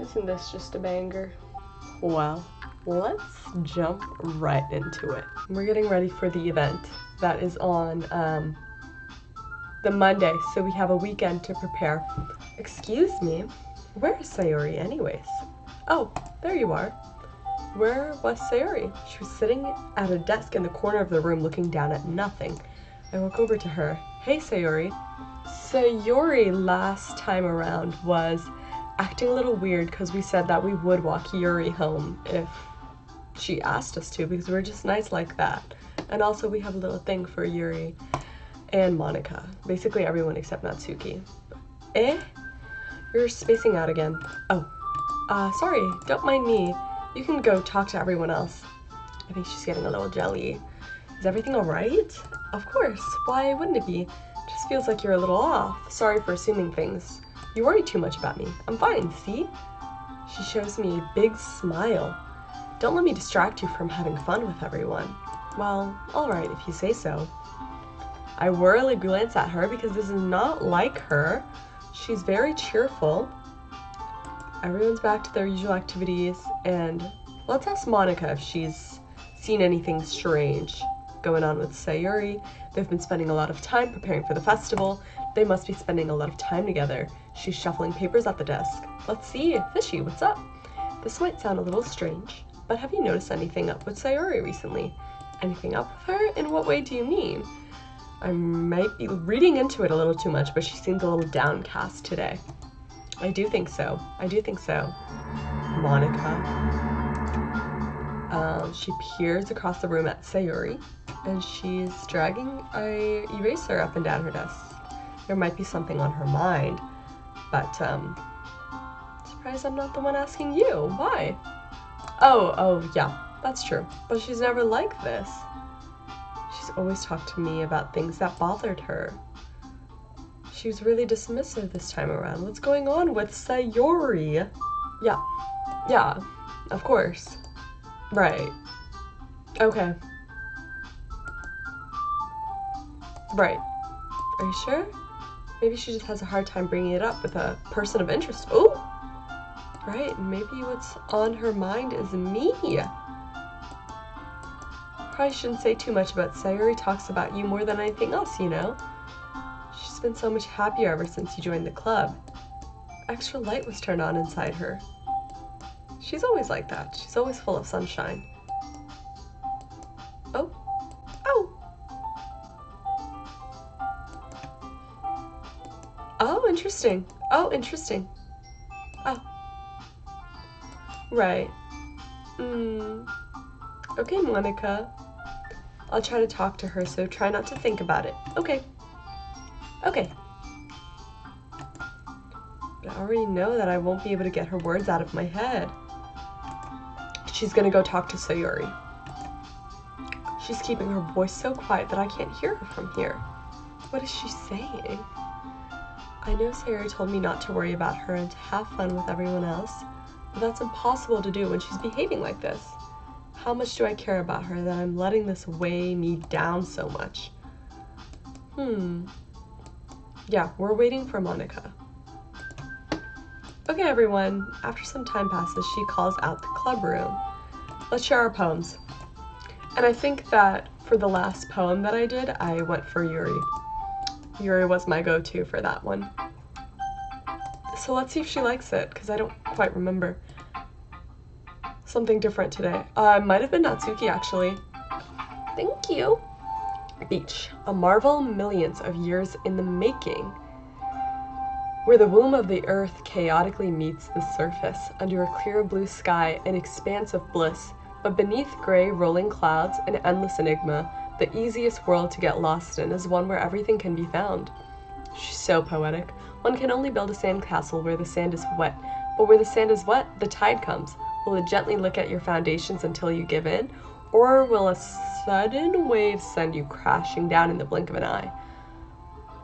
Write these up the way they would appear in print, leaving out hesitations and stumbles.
Isn't this just a banger? Well, let's jump right into it. We're getting ready for the event that is on the Monday, so we have a weekend to prepare. Excuse me, where is Sayori anyways? Oh, there you are. Where was Sayori? She was sitting at a desk in the corner of the room looking down at nothing. I walk over to her. Hey, Sayori. Sayori last time around was acting a little weird because we said that we would walk Yuri home if she asked us to, because we're just nice like that. And also we have a little thing for Yuri and Monica. Basically everyone except Natsuki. You're spacing out again. Oh, sorry, don't mind me. You can go talk to everyone else. I think she's getting a little jelly. Is everything alright? Of course, why wouldn't it be? Just feels like you're a little off. Sorry for assuming things. You worry too much about me. I'm fine, see? She shows me a big smile. Don't let me distract you from having fun with everyone. Well, alright if you say so. I warily glance at her because this is not like her. She's very cheerful. Everyone's back to their usual activities, and let's ask Monica if she's seen anything strange going on with Sayori. They've been spending a lot of time preparing for the festival. They must be spending a lot of time together. She's shuffling papers at the desk. Let's see, Fishy, what's up? This might sound a little strange, but have you noticed anything up with Sayori recently? Anything up with her? In what way do you mean? I might be reading into it a little too much, but she seems a little downcast today. I do think so. Monica. She peers across the room at Sayori, and she's dragging an eraser up and down her desk. There might be something on her mind, but, surprised I'm not the one asking you. Why? Oh, yeah, that's true. But she's never like this. She's always talked to me about things that bothered her. She was really dismissive this time around. What's going on with Sayori? Yeah, of course. Right. Okay. Right. Are you sure? Maybe she just has a hard time bringing it up with a person of interest. Ooh! Right, maybe what's on her mind is me. Probably shouldn't say too much, but Sayori talks about you more than anything else, you know? She's been so much happier ever since you joined the club. Extra light was turned on inside her. She's always like that. She's always full of sunshine. Oh. Oh, interesting. Oh. Right. Okay, Monica. I'll try to talk to her, so try not to think about it. Okay. But I already know that I won't be able to get her words out of my head. She's gonna go talk to Sayori. She's keeping her voice so quiet that I can't hear her from here. What is she saying? I know Sayori told me not to worry about her and to have fun with everyone else, but that's impossible to do when she's behaving like this. How much do I care about her that I'm letting this weigh me down so much? Yeah, we're waiting for Monica. Okay, everyone. After some time passes, she calls out the club room. Let's share our poems. And I think that for the last poem that I did, I went for Yuri. Yuri was my go-to for that one. So let's see if she likes it, because I don't quite remember. Something different today. Might have been Natsuki, actually. Thank you. Beach, a marvel millions of years in the making. Where the womb of the earth chaotically meets the surface, under a clear blue sky, an expanse of bliss, but beneath gray rolling clouds, an endless enigma. The easiest world to get lost in is one where everything can be found. She's so poetic. One can only build a sandcastle where the sand is wet, but where the sand is wet, the tide comes. Will it gently lick at your foundations until you give in, or will a sudden wave send you crashing down in the blink of an eye?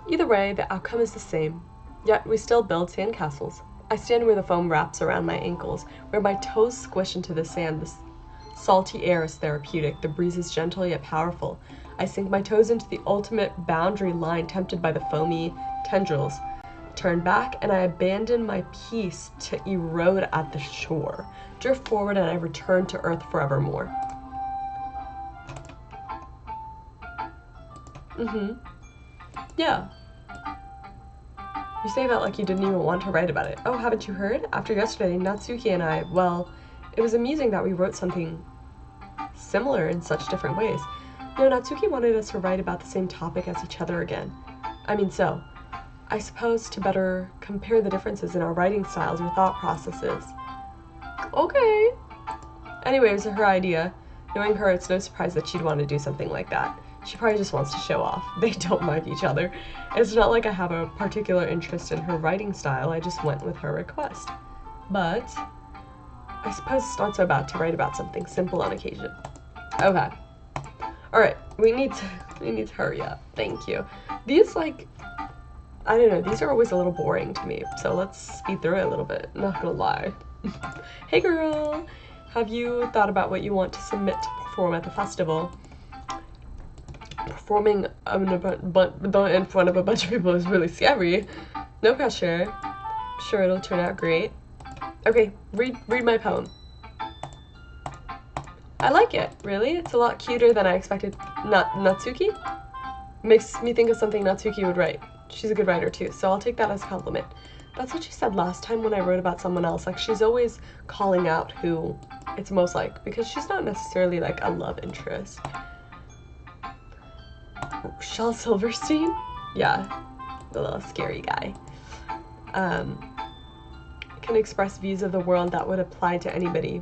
Either way, the outcome is the same. Yet we still build sandcastles. I stand where the foam wraps around my ankles, where my toes squish into the sand. The salty air is therapeutic, the breeze is gentle yet powerful. I sink my toes into the ultimate boundary line, tempted by the foamy tendrils. turned back, and I abandoned my peace to erode at the shore. Drift forward, and I returned to earth forevermore. Yeah. You say that like you didn't even want to write about it. Oh, haven't you heard? After yesterday, Natsuki and I, well, it was amusing that we wrote something similar in such different ways. No, Natsuki wanted us to write about the same topic as each other again. I mean, so, I suppose to better compare the differences in our writing styles or thought processes. Okay. Anyway, it was her idea. Knowing her, it's no surprise that she'd want to do something like that. She probably just wants to show off. They don't mind each other. It's not like I have a particular interest in her writing style, I just went with her request. But I suppose it's not so bad to write about something simple on occasion. Okay. Alright, we need to hurry up. Thank you. These, like, I don't know, these are always a little boring to me, so let's speed through it a little bit, not gonna lie. Hey girl! Have you thought about what you want to submit to perform at the festival? Performing in front of a bunch of people is really scary. No pressure. Sure, it'll turn out great. Okay, read my poem. I like it, really. It's a lot cuter than I expected. Natsuki? Makes me think of something Natsuki would write. She's a good writer too, so I'll take that as a compliment. That's what she said last time when I wrote about someone else. Like, she's always calling out who it's most like, because she's not necessarily like a love interest. Shel Silverstein? Yeah, the little scary guy. Can express views of the world that would apply to anybody.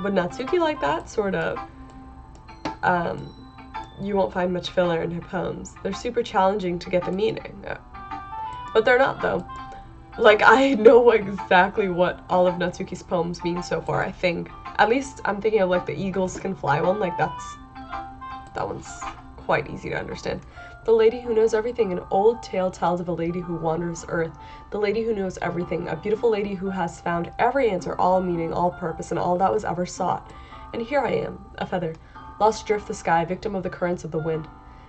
Would Natsuki like that? Sort of. You won't find much filler in her poems. They're super challenging to get the meaning. But they're not, though. Like, I know exactly what all of Natsuki's poems mean so far, I think. At least I'm thinking of, like, the Eagles Can Fly one. Like, that one's quite easy to understand. The lady who knows everything, an old tale tells of a lady who wanders earth. The lady who knows everything, a beautiful lady who has found every answer, all meaning, all purpose, and all that was ever sought. And here I am, a feather, lost adrift the sky, victim of the currents of the wind.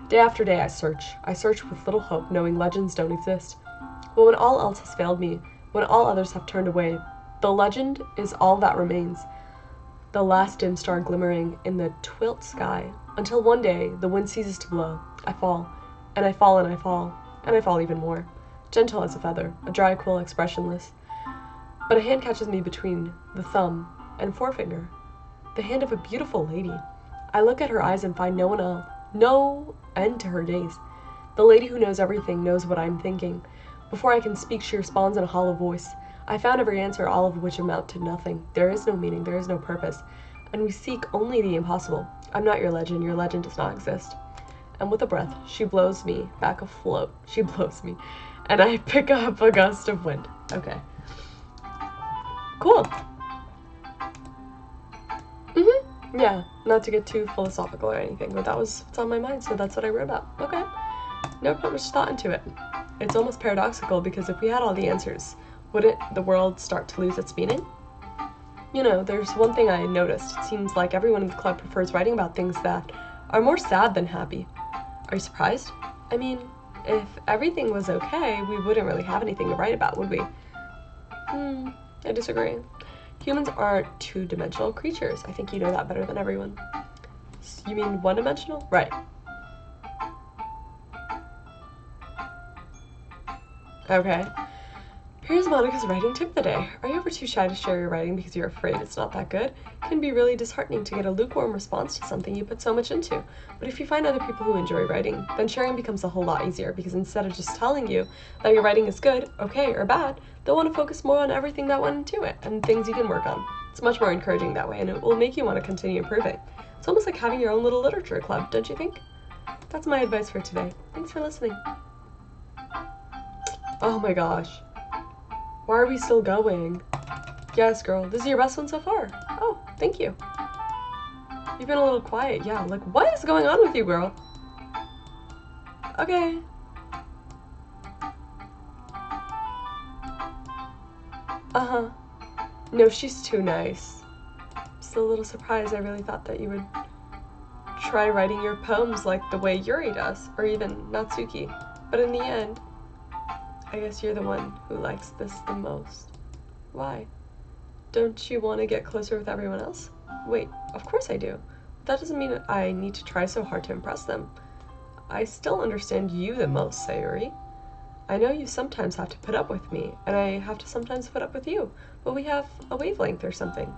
Day after day I search with little hope, knowing legends don't exist. But when all else has failed me, when all others have turned away, the legend is all that remains. The last dim star glimmering in the twilit sky, until one day the wind ceases to blow. I fall, and I fall, and I fall, and I fall even more. Gentle as a feather, a dry quill expressionless. But a hand catches me between the thumb and forefinger. The hand of a beautiful lady. I look at her eyes and find no end to her gaze. The lady who knows everything knows what I'm thinking. Before I can speak, she responds in a hollow voice. I found every answer, all of which amount to nothing. There is no meaning, there is no purpose, and we seek only the impossible. I'm not your legend does not exist. And with a breath, she blows me back afloat. She blows me, and I pick up a gust of wind. Okay. Cool. Yeah, not to get too philosophical or anything, but that was what's on my mind, so that's what I wrote about. Okay. Never put much thought into it. It's almost paradoxical, because if we had all the answers, wouldn't the world start to lose its meaning? You know, there's one thing I noticed. It seems like everyone in the club prefers writing about things that are more sad than happy. Are you surprised? I mean, if everything was okay, we wouldn't really have anything to write about, would we? I disagree. Humans aren't two-dimensional creatures. I think you know that better than everyone. You mean one-dimensional? Right. Okay. Here's Monica's writing tip of the day. Are you ever too shy to share your writing because you're afraid it's not that good? It can be really disheartening to get a lukewarm response to something you put so much into. But if you find other people who enjoy writing, then sharing becomes a whole lot easier, because instead of just telling you that your writing is good, okay, or bad, they'll want to focus more on everything that went into it and things you can work on. It's much more encouraging that way, and it will make you want to continue improving. It's almost like having your own little literature club, don't you think? That's my advice for today. Thanks for listening. Oh my gosh. Why are we still going? Yes, girl. This is your best one so far. Oh, thank you. You've been a little quiet. Yeah, like, what is going on with you, girl? Okay. Uh-huh. No, she's too nice. Just a little surprised. I really thought that you would try writing your poems like the way Yuri does, or even Natsuki. But in the end, I guess you're the one who likes this the most. Why? Don't you want to get closer with everyone else? Wait, of course I do. That doesn't mean I need to try so hard to impress them. I still understand you the most, Sayuri. I know you sometimes have to put up with me, and I have to sometimes put up with you, but we have a wavelength or something.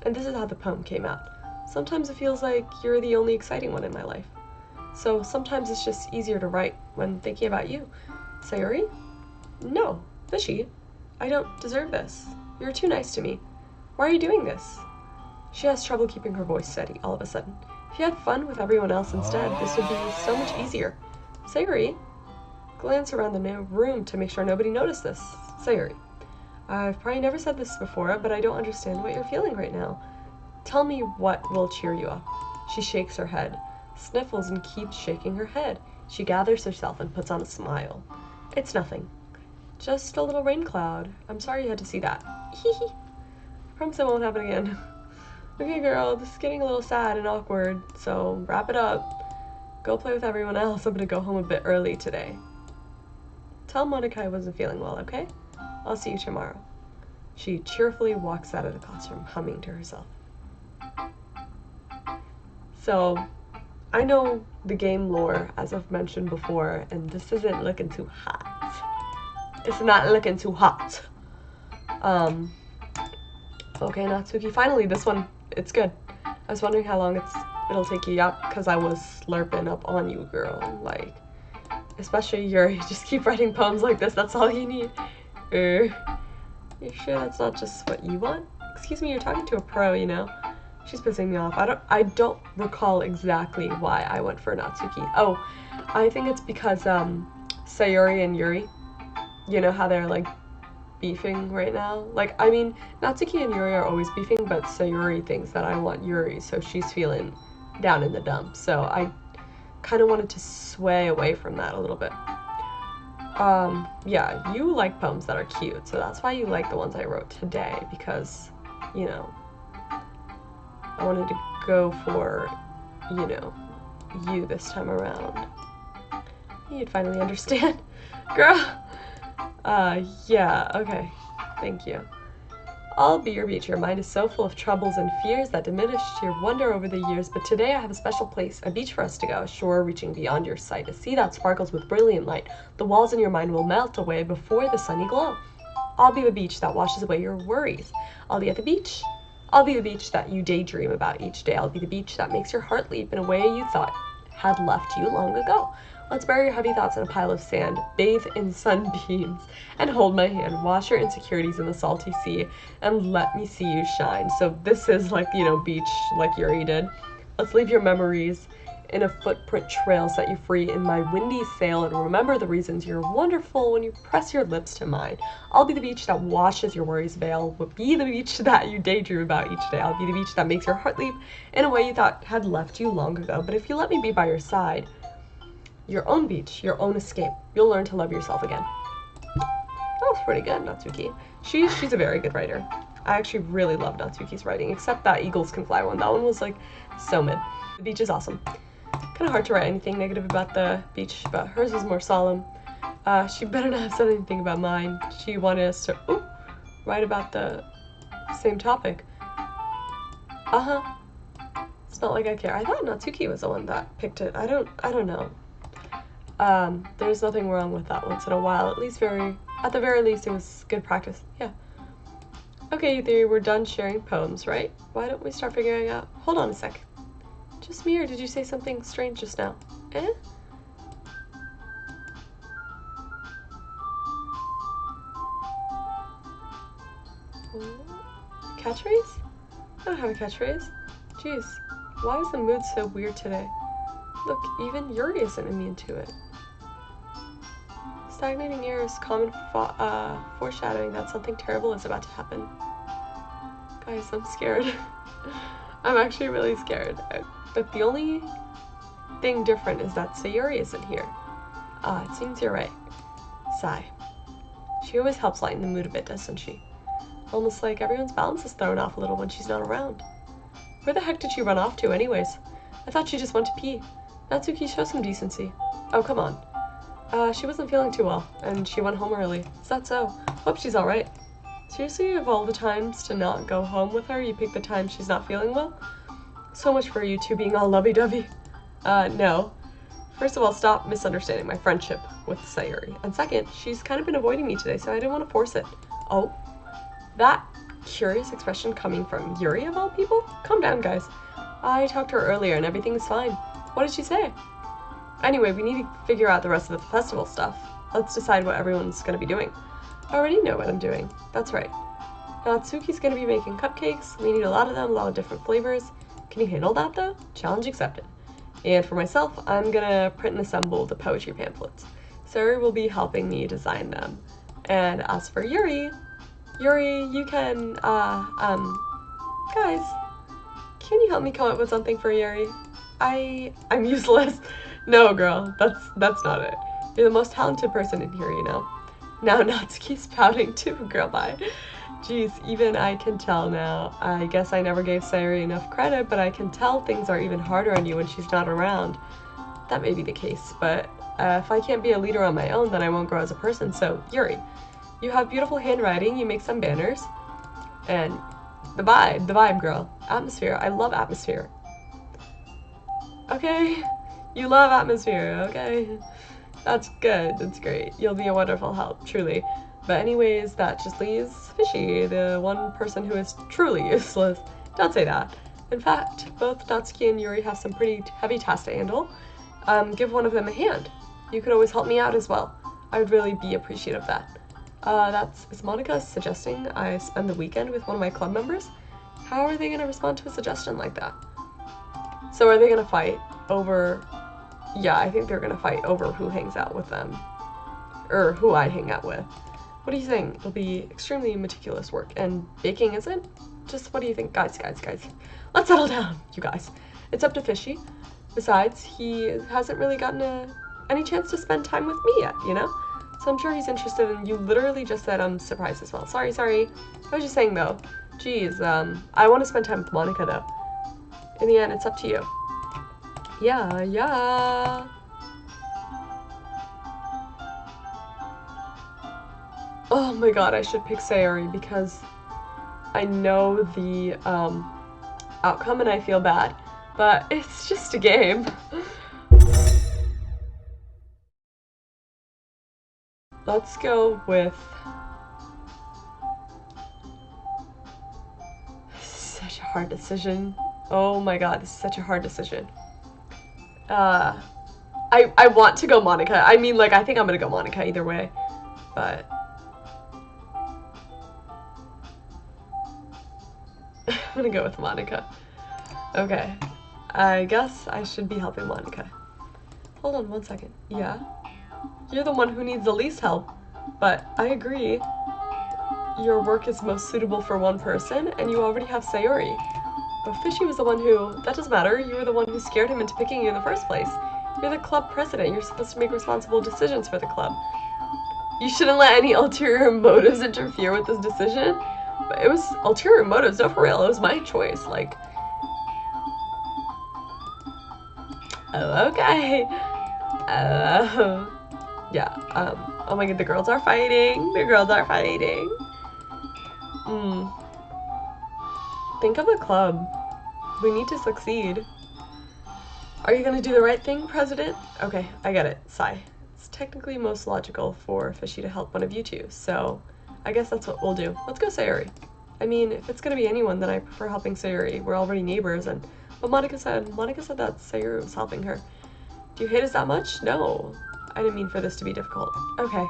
And this is how the poem came out. Sometimes it feels like you're the only exciting one in my life. So sometimes it's just easier to write when thinking about you. Sayuri? No, Fishy. I don't deserve this. You're too nice to me. Why are you doing this? She has trouble keeping her voice steady all of a sudden. If you had fun with everyone else instead, this would be so much easier. Sayuri? Glance around the room to make sure nobody noticed this. Sayuri. I've probably never said this before, but I don't understand what you're feeling right now. Tell me what will cheer you up. She shakes her head, sniffles and keeps shaking her head. She gathers herself and puts on a smile. It's nothing. Just a little rain cloud. I'm sorry you had to see that. Hee hee. I promise it won't happen again. Okay, girl, this is getting a little sad and awkward, so wrap it up. Go play with everyone else. I'm gonna go home a bit early today. Tell Monica I wasn't feeling well, okay? I'll see you tomorrow. She cheerfully walks out of the classroom, humming to herself. So, I know the game lore, as I've mentioned before, and this isn't looking too hot. It's not looking too hot. Okay, Natsuki, finally, this one, it's good. I was wondering how long it'll take you up, because I was slurping up on you, girl. Like, especially you just keep writing poems like this, that's all you need. You sure that's not just what you want? Excuse me, you're talking to a pro, you know? She's pissing me off. I don't recall exactly why I went for Natsuki. Oh, I think it's because, Sayuri and Yuri, you know how they're, like, beefing right now? Like, I mean, Natsuki and Yuri are always beefing, but Sayuri thinks that I want Yuri, so she's feeling down in the dumps. So I kind of wanted to sway away from that a little bit. Yeah, you like poems that are cute, so that's why you like the ones I wrote today, because, you know, I wanted to go for, you know, you this time around. You'd finally understand. Girl! Yeah, okay. Thank you. I'll be your beach. Your mind is so full of troubles and fears that diminished your wonder over the years, but today I have a special place, a beach for us to go, a shore reaching beyond your sight, a sea that sparkles with brilliant light. The walls in your mind will melt away before the sunny glow. I'll be the beach that washes away your worries. I'll be at the beach. I'll be the beach that you daydream about each day. I'll be the beach that makes your heart leap in a way you thought had left you long ago. Let's bury your heavy thoughts in a pile of sand, bathe in sunbeams, and hold my hand. Wash your insecurities in the salty sea, and let me see you shine. So this is like, you know, beach, like Yuri did. Let's leave your memories in a footprint trail, set you free in my windy sail, and remember the reasons you're wonderful when you press your lips to mine. I'll be the beach that washes your worries veil. Be the beach that you daydream about each day. I'll be the beach that makes your heart leap in a way you thought had left you long ago. But if you let me be by your side, your own beach, your own escape, you'll learn to love yourself again. That was pretty good, Natsuki. She's a very good writer. I actually really love Natsuki's writing, except that Eagles Can Fly one. That one was like so mid. The beach is awesome. Kind of hard to write anything negative about the beach, but hers was more solemn. She better not have said anything about mine. She wanted us to write about the same topic. It's not like I care. I thought Natsuki was the one that picked it. I don't know. There's nothing wrong with that once in a while. At the very least, it was good practice. Yeah. Okay, you three, we're done sharing poems, right? Why don't we start figuring out? Hold on a sec. Just me, or did you say something strange just now? Eh? Catchphrase? I don't have a catchphrase. Jeez, why is the mood so weird today? Look, even Yuri isn't immune to it. Stagnating air is common foreshadowing that something terrible is about to happen. Guys, I'm scared. I'm actually really scared. But the only thing different is that Sayuri isn't here. It seems you're right. Sigh. She always helps lighten the mood a bit, doesn't she? Almost like everyone's balance is thrown off a little when she's not around. Where the heck did she run off to anyways? I thought she just went to pee. Natsuki, show some decency. Oh, come on. She wasn't feeling too well, and she went home early. Is that so? Hope she's alright. Seriously, of all the times to not go home with her, you pick the time she's not feeling well? So much for you two being all lovey-dovey. No. First of all, stop misunderstanding my friendship with Sayuri. And second, she's kind of been avoiding me today, so I didn't want to force it. Oh? That curious expression coming from Yuri of all people? Calm down, guys. I talked to her earlier and everything's fine. What did she say? Anyway, we need to figure out the rest of the festival stuff. Let's decide what everyone's gonna be doing. I already know what I'm doing. That's right. Natsuki's gonna be making cupcakes. We need a lot of them, a lot of different flavors. Can you handle that though? Challenge accepted. And for myself, I'm gonna print and assemble the poetry pamphlets. Sayuri will be helping me design them. And as for Yuri, you can, guys, can you help me come up with something for Yuri? I'm useless. No, girl, that's not it. You're the most talented person in here, you know. Now Natsuki's pouting too, girl, bye. Jeez, even I can tell now. I guess I never gave Sayuri enough credit, but I can tell things are even harder on you when she's not around. That may be the case, but if I can't be a leader on my own, then I won't grow as a person. So, Yuri, you have beautiful handwriting, you make some banners, and the vibe, girl. Atmosphere, I love atmosphere. Okay, you love atmosphere, okay. That's good, that's great. You'll be a wonderful help, truly. But anyways, that just leaves Fishy, the one person who is truly useless. Don't say that. In fact, both Natsuki and Yuri have some pretty heavy tasks to handle. Give one of them a hand. You could always help me out as well. I would really be appreciative of that. Is Monica suggesting I spend the weekend with one of my club members? How are they gonna respond to a suggestion like that? So are they gonna fight over... Yeah, I think they're gonna fight over who hangs out with them. Or who I hang out with. What do you think? It'll be extremely meticulous work. And baking isn't? Just what do you think? Guys. Let's settle down, you guys. It's up to Fishy. Besides, he hasn't really gotten any chance to spend time with me yet, you know? So I'm sure he's interested, and you literally just said I'm surprised as well. Sorry. I was just saying though. Geez, I want to spend time with Monica though. In the end, it's up to you. Yeah. Oh my god, I should pick Sayuri because I know the outcome and I feel bad, but it's just a game. Let's go with... Such a hard decision. Oh my god, this is such a hard decision. I want to go Monica. I mean, like, I think I'm gonna go Monica either way, but... I'm gonna go with Monica. Okay. I guess I should be helping Monica. Hold on 1 second. Yeah? You're the one who needs the least help, but I agree. Your work is most suitable for one person, and you already have Sayuri. But Fishy was the one who... That doesn't matter. You were the one who scared him into picking you in the first place. You're the club president. You're supposed to make responsible decisions for the club. You shouldn't let any ulterior motives interfere with this decision. But it was ulterior motives, no, for real. It was my choice, like... Oh, okay. Oh my god, the girls are fighting. Think of a club. We need to succeed. Are you gonna do the right thing, President? Okay, I get it. Sigh. It's technically most logical for Fishy to help one of you two, so I guess that's what we'll do. Let's go Sayuri. I mean, if it's gonna be anyone, then I prefer helping Sayuri. We're already neighbors, but Monica said that Sayuri was helping her. Do you hate us that much? No. I didn't mean for this to be difficult. Okay.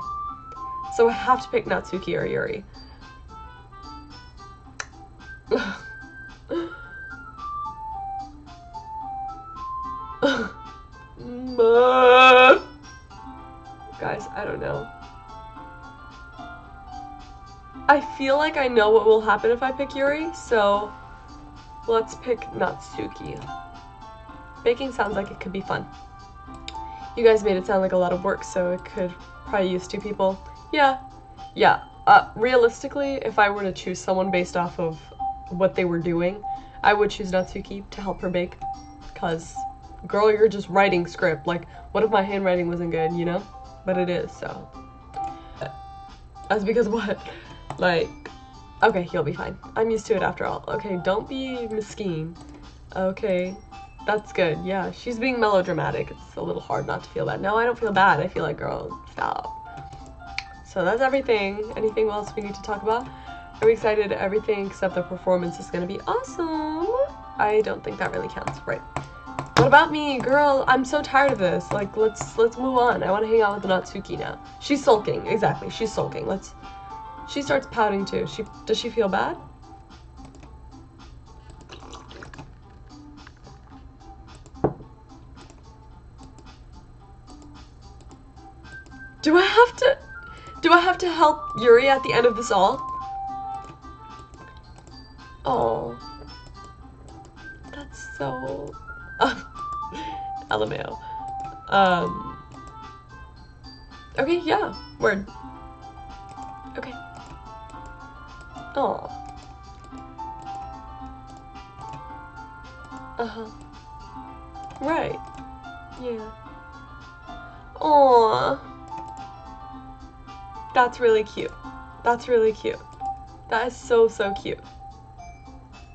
So I have to pick Natsuki or Yuri. Guys, I don't know. I feel like I know what will happen if I pick Yuri, so let's pick Natsuki. Baking sounds like it could be fun. You guys made it sound like a lot of work, so it could probably use 2 people. Yeah. Realistically, if I were to choose someone based off of what they were doing, I would choose Natsuki to help her bake. Cause, girl, you're just writing script. Like, what if my handwriting wasn't good, you know? but it is, so. That's because what? Like, okay, he'll be fine. I'm used to it after all. Okay, don't be mesquine. Okay, that's good. Yeah, she's being melodramatic. It's a little hard not to feel bad. No, I don't feel bad. I feel like, girl, stop. So that's everything. Anything else we need to talk about? Are we excited? Everything except the performance is gonna be awesome. I don't think that really counts, right? What about me, girl? I'm so tired of this. Like, let's move on. I want to hang out with Natsuki now. She's sulking. Exactly, she's sulking. She starts pouting too. Does she feel bad? Do I have to help Yuri at the end of this all? Oh, that's so. LMAO. Okay, yeah, word. Okay. Oh. Uh-huh. Right. Yeah. Aw. That's really cute. That's really cute. That is so, so cute.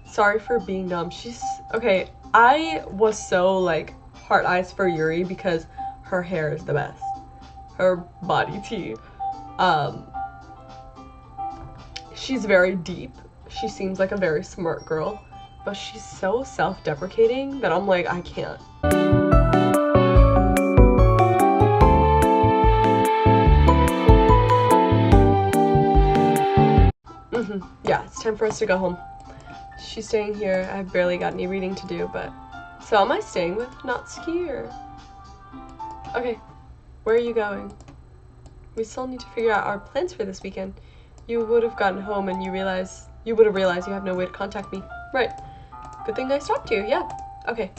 Sorry for being dumb. Okay, I was so, like, heart eyes for Yuri because her hair is the best. Her body tea. She's very deep. She seems like a very smart girl, but she's so self-deprecating that I'm like, I can't. Yeah, it's time for us to go home. She's staying here. I've barely got any reading to do, but... So am I staying with Natsuki, or... Okay, where are you going? We still need to figure out our plans for this weekend. You would have gotten home and you would have realized you have no way to contact me. Right. Good thing I stopped you, yeah. Okay.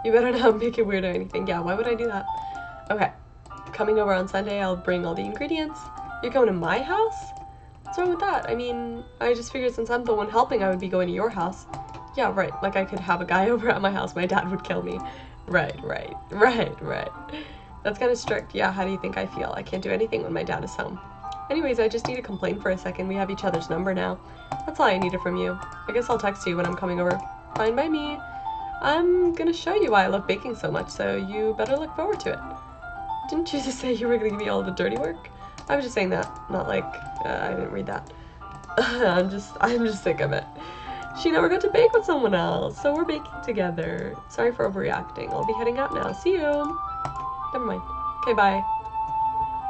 You better not make it weird or anything. Yeah, why would I do that? Okay. Coming over on Sunday, I'll bring all the ingredients. You're coming to my house? What's wrong with that? I mean, I just figured since I'm the one helping, I would be going to your house. Yeah, right. Like I could have a guy over at my house. My dad would kill me. Right. That's kind of strict. Yeah, how do you think I feel? I can't do anything when my dad is home. Anyways, I just need to complain for a second. We have each other's number now. That's all I needed from you. I guess I'll text you when I'm coming over. Fine by me. I'm gonna show you why I love baking so much, so you better look forward to it. Didn't you just say you were gonna give me all the dirty work? I was just saying that, not like, I didn't read that. I'm just sick of it. She never got to bake with someone else, so we're baking together. Sorry for overreacting. I'll be heading out now. See you. Never mind. Okay, bye.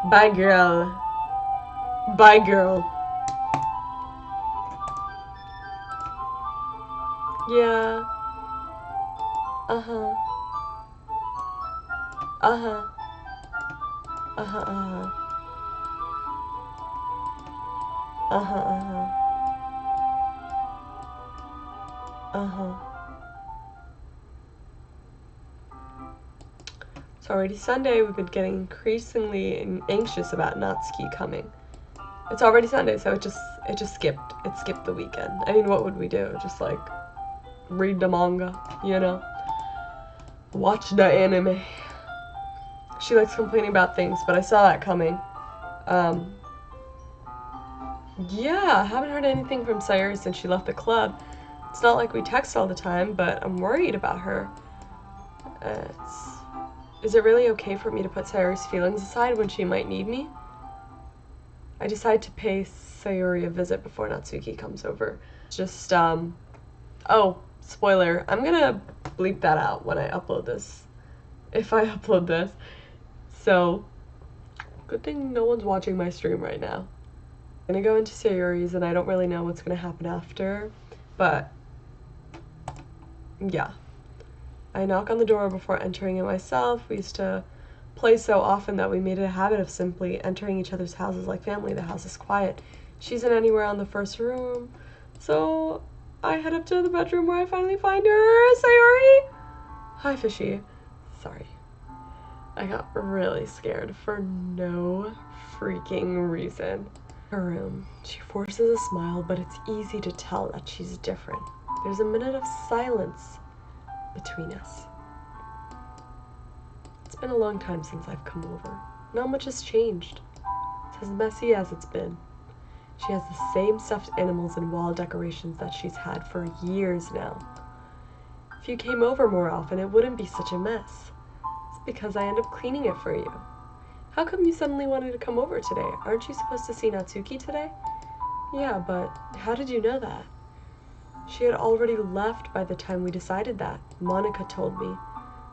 Bye, girl. Bye, girl. Yeah. Uh-huh. Uh-huh. Uh-huh, uh-huh. Uh-huh, uh-huh. Uh-huh. It's already Sunday. We've been getting increasingly anxious about Natsuki coming. It's already Sunday, so it just skipped. It skipped the weekend. I mean, what would we do? Just like read the manga, you know? Watch the anime. She likes complaining about things, but I saw that coming. Yeah, I haven't heard anything from Sayuri since she left the club. It's not like we text all the time, but I'm worried about her. Is it really okay for me to put Sayuri's feelings aside when she might need me? I decide to pay Sayuri a visit before Natsuki comes over. Just, oh, spoiler. I'm gonna bleep that out when I upload this. If I upload this. So, good thing no one's watching my stream right now. I'm gonna go into Sayuri's and I don't really know what's gonna happen after, but yeah. I knock on the door before entering it myself. We used to play so often that we made it a habit of simply entering each other's houses like family. The house is quiet. She isn't anywhere on the first room, so I head up to the bedroom where I finally find her. Sayuri! Hi, Fishy. Sorry. I got really scared for no freaking reason. Her room. She forces a smile, but it's easy to tell that she's different. There's a minute of silence between us. It's been a long time since I've come over. Not much has changed. It's as messy as it's been. She has the same stuffed animals and wall decorations that she's had for years now. If you came over more often, it wouldn't be such a mess. It's because I end up cleaning it for you. How come you suddenly wanted to come over today? Aren't you supposed to see Natsuki today? Yeah, but how did you know that? She had already left by the time we decided that. Monica told me.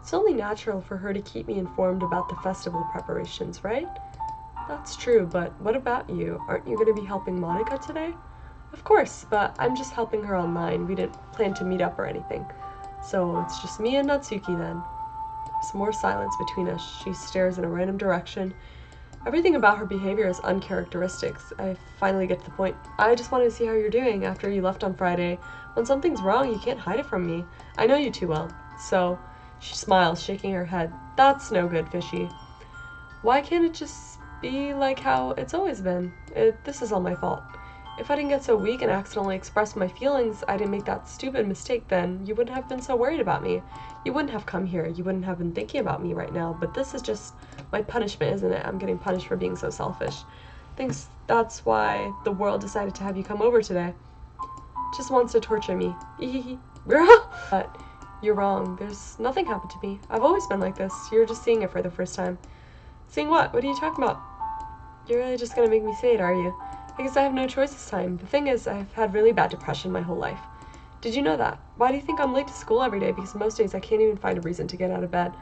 It's only natural for her to keep me informed about the festival preparations, right? That's true, but what about you? Aren't you going to be helping Monica today? Of course, but I'm just helping her online. We didn't plan to meet up or anything. So it's just me and Natsuki then. There's more silence between us. She stares in a random direction. Everything about her behavior is uncharacteristic. I finally get to the point. I just wanted to see how you're doing after you left on Friday. When something's wrong, you can't hide it from me. I know you too well. So, she smiles, shaking her head. That's no good, Fishy. Why can't it just be like how it's always been? This is all my fault. If I didn't get so weak and accidentally express my feelings, I didn't make that stupid mistake then, you wouldn't have been so worried about me. You wouldn't have come here. You wouldn't have been thinking about me right now. But this is just my punishment, isn't it? I'm getting punished for being so selfish. Thinks that's why the world decided to have you come over today. Just wants to torture me. Girl! But you're wrong. There's nothing happened to me. I've always been like this. You're just seeing it for the first time. Seeing what? What are you talking about? You're really just gonna make me say it, are you? I guess I have no choice this time. The thing is, I've had really bad depression my whole life. Did you know that? Why do you think I'm late to school every day? Because most days I can't even find a reason to get out of bed.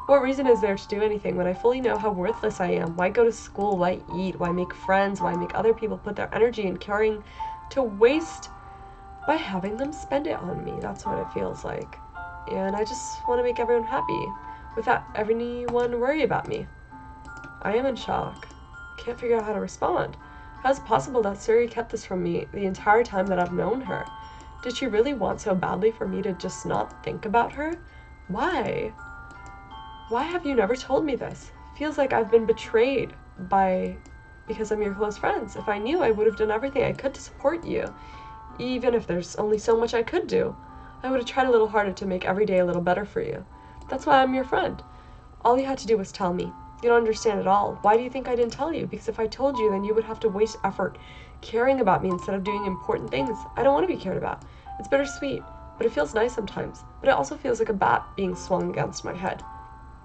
What reason is there to do anything when I fully know how worthless I am? Why go to school? Why eat? Why make friends? Why make other people put their energy and caring to waste by having them spend it on me? That's what it feels like. And I just want to make everyone happy without anyone worry about me. I am in shock. Can't figure out how to respond. How is it possible that Suri kept this from me the entire time that I've known her? Did she really want so badly for me to just not think about her? Why? Why have you never told me this? Feels like I've been betrayed because I'm your close friends. If I knew, I would have done everything I could to support you. Even if there's only so much I could do. I would have tried a little harder to make every day a little better for you. That's why I'm your friend. All you had to do was tell me. You don't understand at all. Why do you think I didn't tell you? Because if I told you, then you would have to waste effort caring about me instead of doing important things. I don't want to be cared about. It's bittersweet, but it feels nice sometimes. But it also feels like a bat being swung against my head.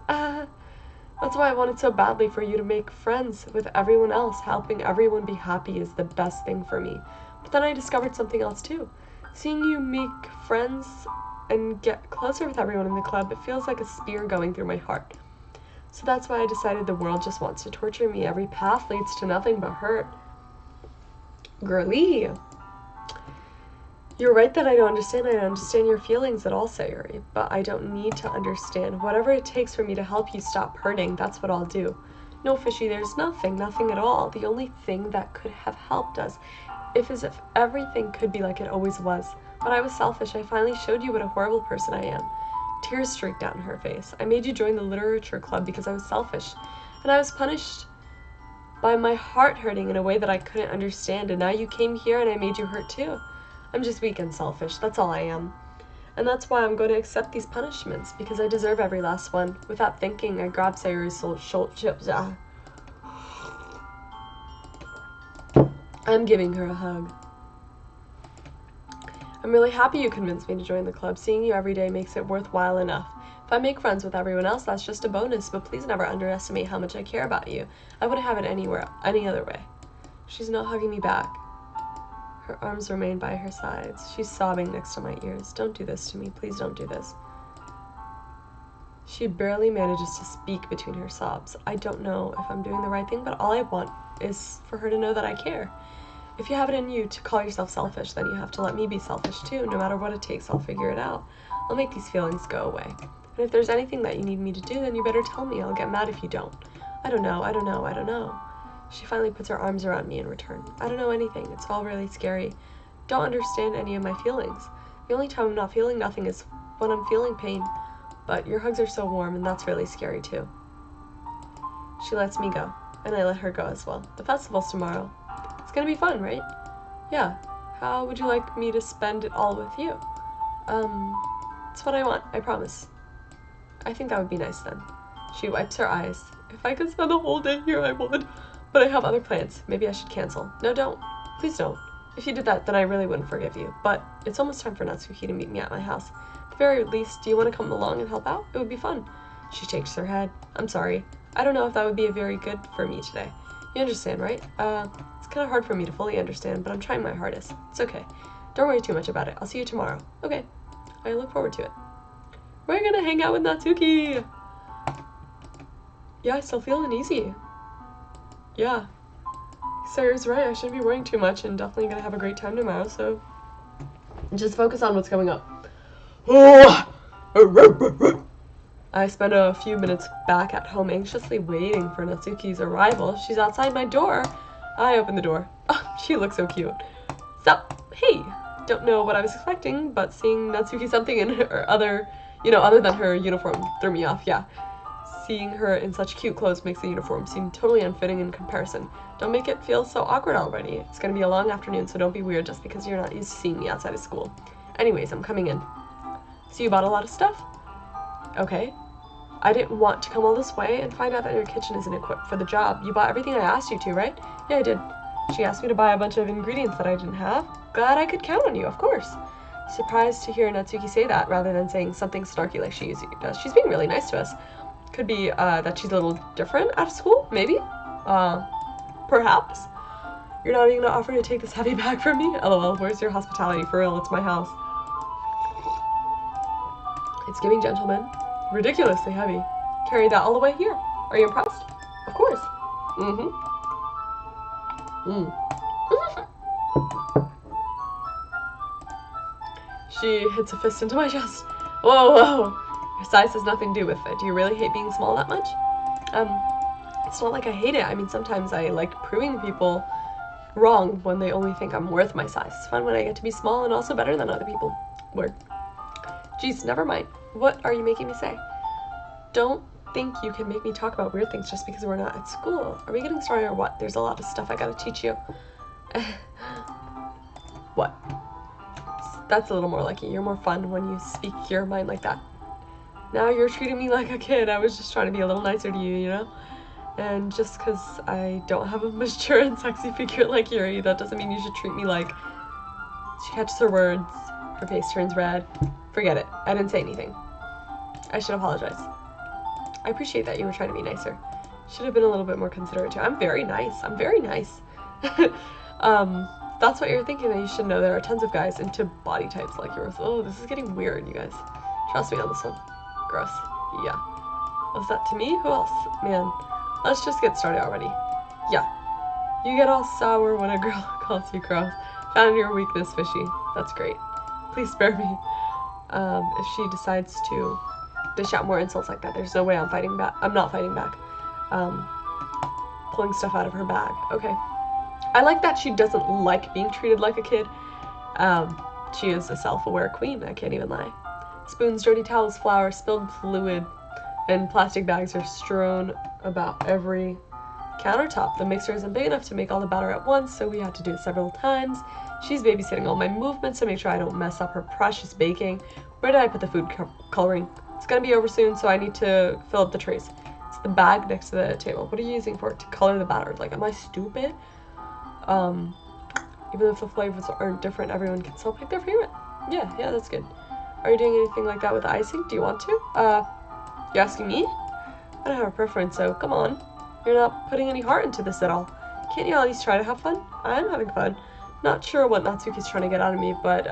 That's why I wanted so badly for you to make friends with everyone else. Helping everyone be happy is the best thing for me. But then I discovered something else too. Seeing you make friends and get closer with everyone in the club, it feels like a spear going through my heart. So that's why I decided the world just wants to torture me. Every path leads to nothing but hurt. Girly. You're right that I don't understand. I don't understand your feelings at all, Sayuri. But I don't need to understand. Whatever it takes for me to help you stop hurting, that's what I'll do. No, Fishy, there's nothing at all. The only thing that could have helped us is if everything could be like it always was. But I was selfish. I finally showed you what a horrible person I am. Tears streaked down her face. I made you join the literature club because I was selfish. And I was punished by my heart hurting in a way that I couldn't understand. And now you came here and I made you hurt too. I'm just weak and selfish. That's all I am. And that's why I'm going to accept these punishments. Because I deserve every last one. Without thinking, I grabbed Sayuri's shoulder. I'm giving her a hug. I'm really happy you convinced me to join the club. Seeing you every day makes it worthwhile enough. If I make friends with everyone else, that's just a bonus, but please never underestimate how much I care about you. I wouldn't have it any other way. She's not hugging me back. Her arms remain by her sides. She's sobbing next to my ears. Don't do this to me. Please don't do this. She barely manages to speak between her sobs. I don't know if I'm doing the right thing, but all I want is for her to know that I care. If you have it in you to call yourself selfish, then you have to let me be selfish too. No matter what it takes, I'll figure it out. I'll make these feelings go away. And if there's anything that you need me to do, then you better tell me. I'll get mad if you don't. I don't know. She finally puts her arms around me in return. I don't know anything. It's all really scary. Don't understand any of my feelings. The only time I'm not feeling nothing is when I'm feeling pain. But your hugs are so warm, and that's really scary too. She lets me go, and I let her go as well. The festival's tomorrow. It's gonna be fun, right? Yeah. How would you like me to spend it all with you? It's what I want, I promise. I think that would be nice then. She wipes her eyes. If I could spend the whole day here, I would. But I have other plans. Maybe I should cancel. No, don't. Please don't. If you did that, then I really wouldn't forgive you. But it's almost time for Natsuki to meet me at my house. At the very least, do you want to come along and help out? It would be fun. She shakes her head. I'm sorry. I don't know if that would be very good for me today. You understand, right? It's kind of hard for me to fully understand, but I'm trying my hardest. It's okay. Don't worry too much about it. I'll see you tomorrow. Okay. I look forward to it. We're gonna hang out with Natsuki! Yeah, I still feel uneasy. Yeah. Sarah's right, I shouldn't be worrying too much and definitely gonna have a great time tomorrow, so just focus on what's coming up. I spent a few minutes back at home anxiously waiting for Natsuki's arrival. She's outside my door. I open the door. Oh, she looks so cute. Sup? Hey! Don't know what I was expecting, but seeing Natsuki something in her other than her uniform threw me off, yeah. Seeing her in such cute clothes makes the uniform seem totally unfitting in comparison. Don't make it feel so awkward already. It's gonna be a long afternoon, so don't be weird just because you're not used to seeing me outside of school. Anyways, I'm coming in. So you bought a lot of stuff? Okay. I didn't want to come all this way and find out that your kitchen isn't equipped for the job. You bought everything I asked you to, right? Yeah, I did. She asked me to buy a bunch of ingredients that I didn't have. Glad I could count on you, of course. Surprised to hear Natsuki say that rather than saying something snarky like she usually does. She's being really nice to us. Could be that she's a little different out of school, maybe? Perhaps. You're not even gonna offer to take this heavy bag from me? LOL, where's your hospitality? For real, it's my house. It's giving gentleman. Ridiculously heavy. Carry that all the way here. Are you impressed? Of course. She hits a fist into my chest. Whoa, whoa. Your size has nothing to do with it. Do you really hate being small that much? It's not like I hate it. I mean, sometimes I like proving people wrong when they only think I'm worth my size. It's fun when I get to be small and also better than other people. Word. Geez, never mind. What are you making me say? Don't think you can make me talk about weird things just because we're not at school. Are we getting started or what? There's a lot of stuff I gotta teach you. What? That's a little more like it. You're more fun when you speak your mind like that. Now you're treating me like a kid. I was just trying to be a little nicer to you, you know? And just because I don't have a mature and sexy figure like Yuri, that doesn't mean you should treat me like... She catches her words. Her face turns red. Forget it. I didn't say anything. I should apologize. I appreciate that you were trying to be nicer. Should have been a little bit more considerate too. I'm very nice. I'm very nice. That's what you're thinking, that you should know there are tons of guys into body types like yours. Oh, this is getting weird, you guys. Trust me on this one. Gross. Yeah. Was that to me? Who else? Man, let's just get started already. Yeah. You get all sour when a girl calls you gross. Found your weakness, fishy. That's great. Please spare me. If she decides to dish out more insults like that, there's no way I'm fighting back. I'm not fighting back. Pulling stuff out of her bag. Okay. I like that she doesn't like being treated like a kid. She is a self-aware queen, I can't even lie. Spoons, dirty towels, flour, spilled fluid, and plastic bags are strewn about every countertop. The mixer isn't big enough to make all the batter at once, so we had to do it several times. She's babysitting all my movements to make sure I don't mess up her precious baking. Where did I put the food coloring? It's gonna be over soon, so I need to fill up the trays. It's the bag next to the table. What are you using for it? To color the batter? Like, am I stupid? Even if the flavors aren't different, everyone can still pick their favorite. Yeah, that's good. Are you doing anything like that with the icing? Do you want to? You asking me? I don't have a preference, so come on. You're not putting any heart into this at all. Can't you at least try to have fun? I'm having fun. Not sure what Natsuki's trying to get out of me, but,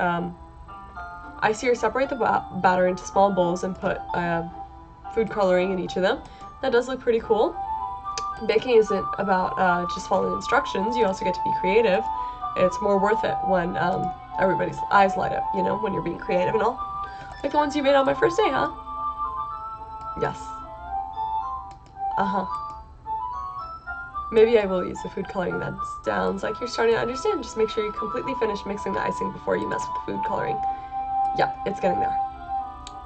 I see her separate the batter into small bowls and put, food coloring in each of them. That does look pretty cool. Baking isn't about, just following instructions. You also get to be creative. It's more worth it when, everybody's eyes light up, you know, when you're being creative and all. Like the ones you made on my first day, huh? Yes. Maybe I will use the food coloring then. Sounds like you're starting to understand. Just make sure you completely finish mixing the icing before you mess with the food coloring. Yeah, it's getting there.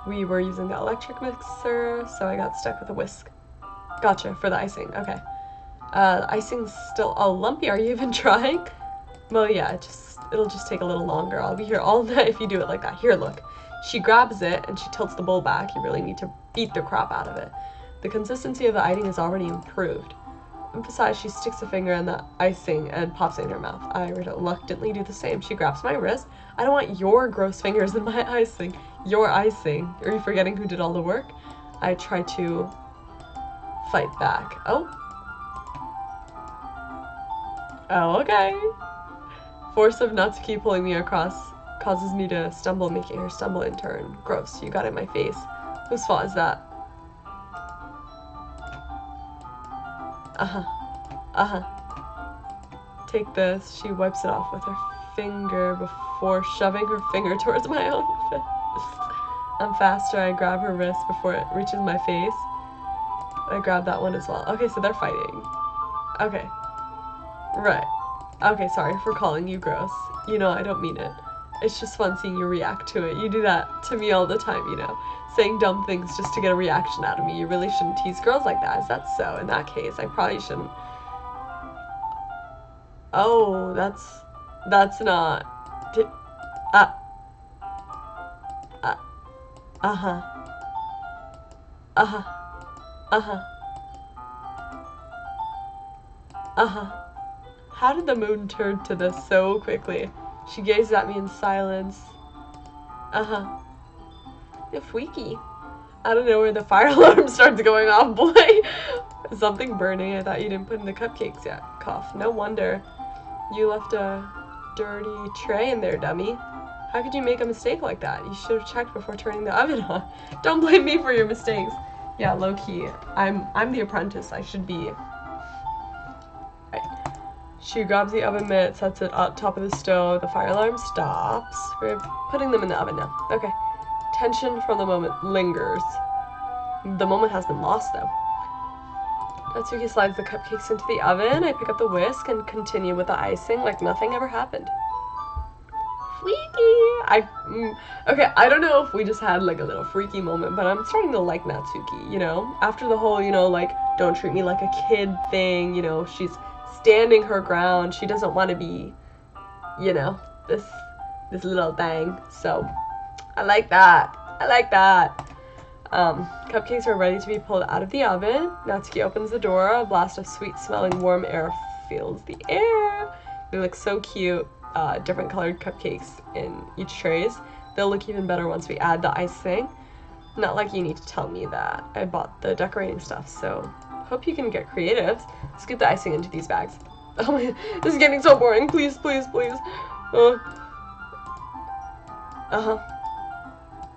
We were using the electric mixer, so I got stuck with a whisk. Gotcha, for the icing, okay. The icing's still all lumpy. Are you even trying? Well, yeah, it'll just take a little longer. I'll be here all night if you do it like that. Here, look. She grabs it and she tilts the bowl back. You really need to beat the crap out of it. The consistency of the icing is already improved. Besides, she sticks a finger in the icing and pops it in her mouth. I reluctantly do the same. She grabs my wrist. I don't want your gross fingers in my icing. Your icing. Are you forgetting who did all the work? I try to fight back. Oh. Oh, okay. Force of Natsuki pulling me across causes me to stumble, making her stumble in turn. Gross. You got it in my face. Whose fault is that? Take this. She wipes it off with her finger before shoving her finger towards my own face. I'm faster. I grab her wrist before it reaches my face. I grab that one as well. Okay, so they're fighting. Okay. Right. Okay, sorry for calling you gross. You know, I don't mean it. It's just fun seeing you react to it. You do that to me all the time, you know. Saying dumb things just to get a reaction out of me. You really shouldn't tease girls like that. Is that so? In that case, I probably shouldn't. Oh, that's not. How did the moon turn to this so quickly? She gazed at me in silence. You're freaky. Out of nowhere, the fire alarm starts going off. Boy, something burning. I thought you didn't put in the cupcakes yet. Cough. No wonder. You left a dirty tray in there, dummy. How could you make a mistake like that? You should have checked before turning the oven on. Don't blame me for your mistakes. Yeah, low-key. I'm the apprentice. I should be. Right. She grabs the oven mitt, sets it on top of the stove. The fire alarm stops. We're putting them in the oven now. Okay. Tension from the moment lingers. The moment has been lost, though. Natsuki slides the cupcakes into the oven. I pick up the whisk and continue with the icing like nothing ever happened. Freaky! Okay, I don't know if we just had like a little freaky moment, but I'm starting to like Natsuki, you know? After the whole, you know, like, don't treat me like a kid thing, you know, she's standing her ground. She doesn't want to be, you know, this little thing. So, I like that. I like that. Cupcakes are ready to be pulled out of the oven. Natsuki opens the door. A blast of sweet-smelling warm air fills the air. They look so cute. Different colored cupcakes in each trays. They'll look even better once we add the icing. Not like you need to tell me that. I bought the decorating stuff, so hope you can get creative. Scoop the icing into these bags. Oh my, this is getting so boring. Please, please, please.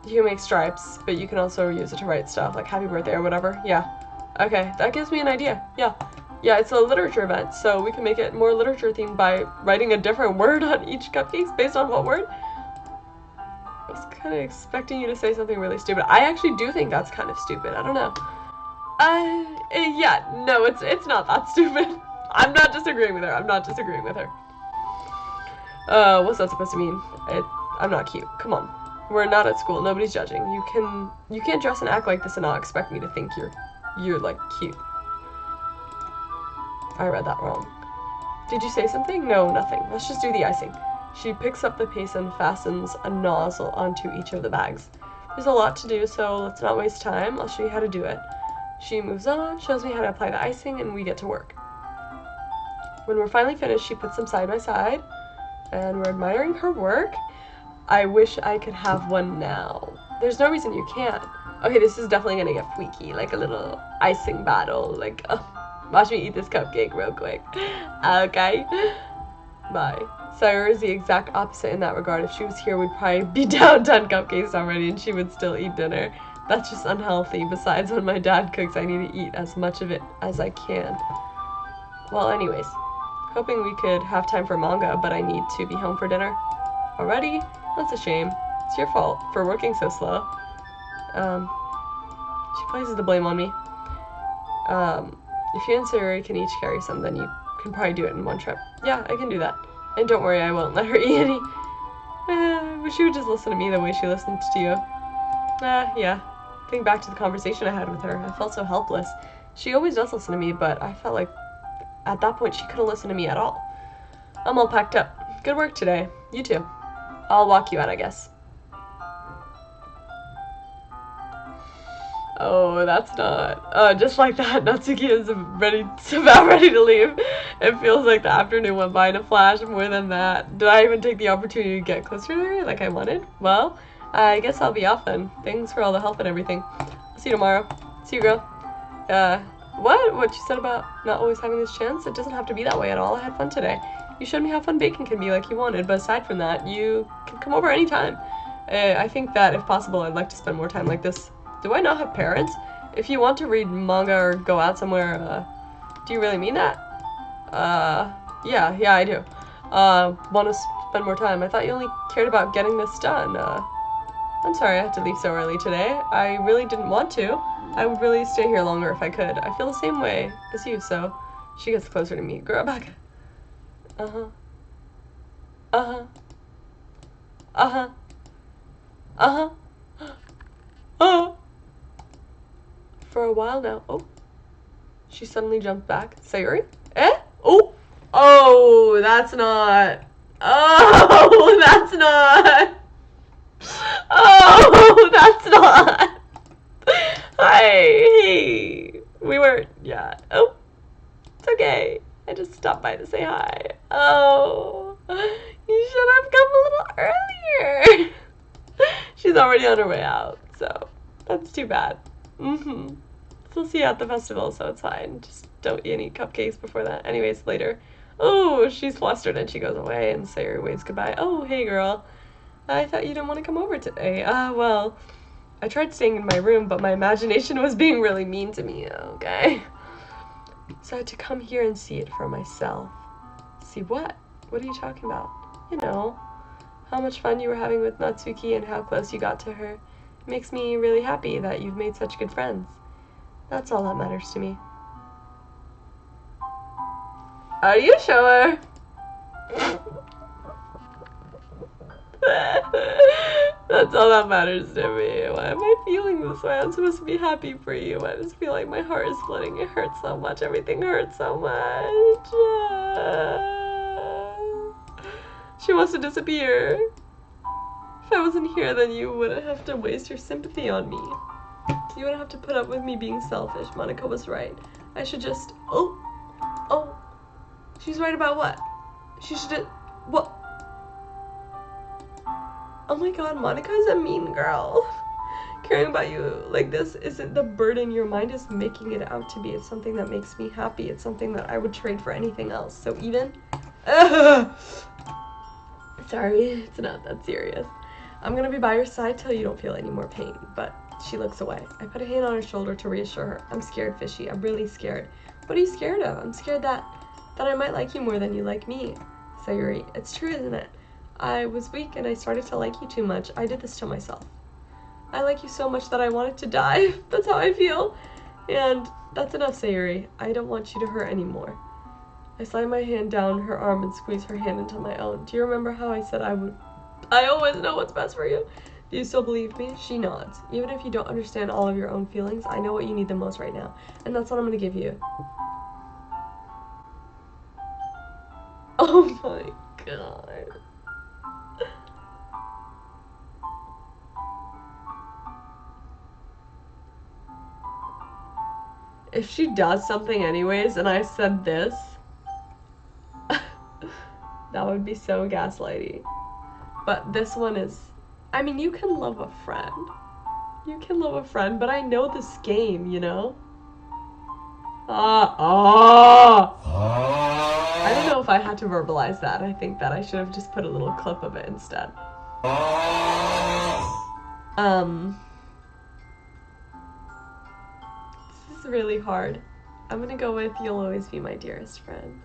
You can make stripes, but you can also use it to write stuff like happy birthday or whatever. Yeah. Okay, that gives me an idea. Yeah. Yeah, it's a literature event, so we can make it more literature themed by writing a different word on each cupcakes based on what word? I was kind of expecting you to say something really stupid. I actually do think that's kind of stupid. I don't know. Yeah, no, it's not that stupid. I'm not disagreeing with her. I'm not disagreeing with her. What's that supposed to mean? I'm not cute. Come on. We're not at school. Nobody's judging. You can't dress and act like this and not expect me to think you're like cute. I read that wrong. Did you say something? No, nothing. Let's just do the icing. She picks up the paste and fastens a nozzle onto each of the bags. There's a lot to do, so let's not waste time. I'll show you how to do it. She moves on, shows me how to apply the icing, and we get to work. When we're finally finished, she puts them side by side, and we're admiring her work. I wish I could have one now. There's no reason you can't. Okay, this is definitely gonna get freaky, like a little icing battle, like, watch me eat this cupcake real quick. Okay. Bye. Sayuri is the exact opposite in that regard. If she was here, we'd probably be down 10 cupcakes already and she would still eat dinner. That's just unhealthy. Besides, when my dad cooks, I need to eat as much of it as I can. Well, anyways. Hoping we could have time for manga, but I need to be home for dinner. Already? That's a shame. It's your fault for working so slow. She places the blame on me. If you and Sayuri can each carry some, then you can probably do it in one trip. Yeah, I can do that. And don't worry, I won't let her eat any. Wish she would just listen to me the way she listens to you. Yeah. Think back to the conversation I had with her. I felt so helpless. She always does listen to me, but I felt like at that point she couldn't listen to me at all. I'm all packed up. Good work today. You too. I'll walk you out, I guess. Oh, that's not. Just like that, Natsuki is about ready to leave. It feels like the afternoon went by in a flash. More than that, did I even take the opportunity to get closer to her like I wanted? Well, I guess I'll be off then. Thanks for all the help and everything. I'll see you tomorrow. See you, girl. What? What you said about not always having this chance? It doesn't have to be that way at all. I had fun today. You showed me how fun baking can be like you wanted, but aside from that, you can come over anytime. I think that, if possible, I'd like to spend more time like this. Do I not have parents? If you want to read manga or go out somewhere, do you really mean that? Yeah, I do. Want to spend more time. I thought you only cared about getting this done. I'm sorry I had to leave so early today. I really didn't want to. I would really stay here longer if I could. I feel the same way as you, so she gets closer to me. Girl, back. Uh-huh. Uh-huh. Uh-huh. Uh-huh. Uh-huh. For a while now. Oh. She suddenly jumped back. Sayuri? Eh? Oh! Oh, that's not. Oh, that's not. Oh, that's not. Hi. Hey. We weren't. Yeah. Oh. It's okay. I just stopped by to say hi. Oh. You should have come a little earlier. She's already on her way out, so that's too bad. We'll see you at the festival, so it's fine. Just don't eat any cupcakes before that. Anyways, later. Oh, she's flustered and she goes away, and Sayuri waves goodbye. Oh, hey girl. I thought you didn't want to come over today. Well, I tried staying in my room, but my imagination was being really mean to me, okay? So I had to come here and see it for myself. See what? What are you talking about? You know, how much fun you were having with Natsuki and how close you got to her. It makes me really happy that you've made such good friends. That's all that matters to me. Are you sure? That's all that matters to me. Why am I feeling this way? I'm supposed to be happy for you. I just feel like my heart is splitting. It hurts so much. Everything hurts so much. She wants to disappear. If I wasn't here, then you wouldn't have to waste your sympathy on me. You wouldn't have to put up with me being selfish. Monica was right. I should just... Oh. She's right about what? She should... What? Oh my god, Monica is a mean girl. Caring about you like this isn't the burden your mind is making it out to be. It's something that makes me happy. It's something that I would trade for anything else. So even... Sorry, it's not that serious. I'm gonna be by your side till you don't feel any more pain, but she looks away. I put a hand on her shoulder to reassure her. I'm scared, Fishy. I'm really scared. What are you scared of? I'm scared that I might like you more than you like me. Sayuri, it's true, isn't it? I was weak and I started to like you too much. I did this to myself. I like you so much that I wanted to die. That's how I feel. And that's enough, Sayuri. I don't want you to hurt anymore. I slide my hand down her arm and squeeze her hand into my own. Do you remember how I said I would? I always know what's best for you. Do you still believe me? She nods. Even if you don't understand all of your own feelings, I know what you need the most right now. And that's what I'm gonna give you. Oh my god. If she does something anyways and I said this, that would be so gaslighty. But this one is, I mean, you can love a friend. You can love a friend, but I know this game, you know? I don't know if I had to verbalize that. I think that I should have just put a little clip of it instead. This is really hard. I'm gonna go with you'll always be my dearest friend.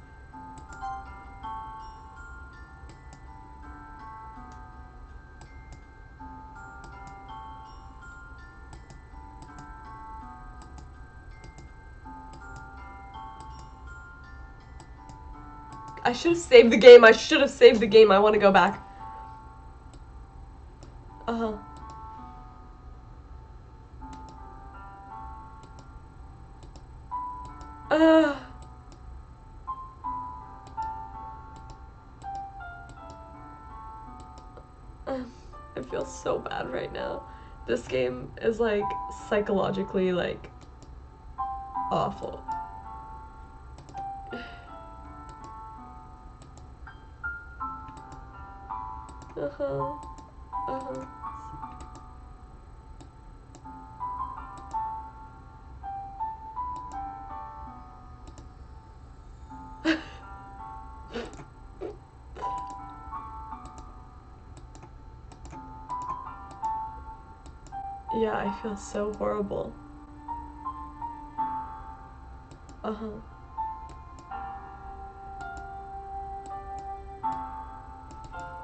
I should have saved the game. I should have saved the game. I want to go back. I feel so bad right now. This game is like psychologically like awful. Uh-huh. Uh-huh. Yeah, I feel so horrible. Uh-huh.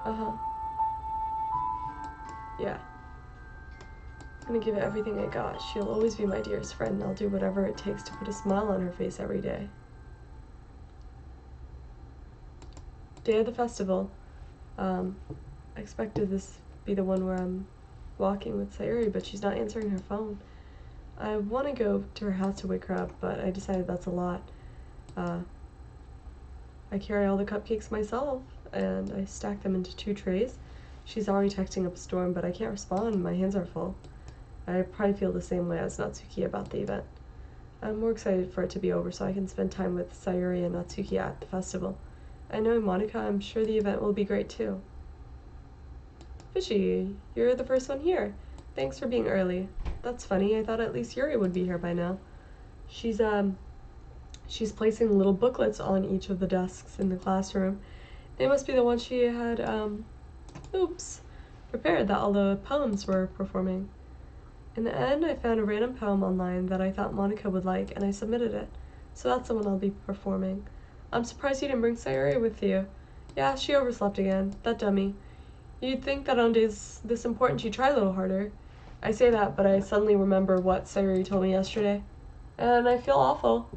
Uh-huh. Yeah. I'm gonna give it everything I got. She'll always be my dearest friend, and I'll do whatever it takes to put a smile on her face every day. Day of the festival. I expected this to be the one where I'm walking with Sayuri, but she's not answering her phone. I want to go to her house to wake her up, but I decided that's a lot. I carry all the cupcakes myself, and I stack them into 2 trays. She's already texting up a storm, but I can't respond. My hands are full. I probably feel the same way as Natsuki about the event. I'm more excited for it to be over so I can spend time with Sayuri and Natsuki at the festival. And knowing Monica, I'm sure the event will be great too. Fishy, you're the first one here. Thanks for being early. That's funny, I thought at least Yuri would be here by now. She's placing little booklets on each of the desks in the classroom. They must be the ones she had, prepared that all the poems were performing. In the end, I found a random poem online that I thought Monica would like, and I submitted it. So that's the one I'll be performing. I'm surprised you didn't bring Sayuri with you. Yeah, she overslept again. That dummy. You'd think that on days this important she'd try a little harder. I say that, but I suddenly remember what Sayuri told me yesterday. And I feel awful.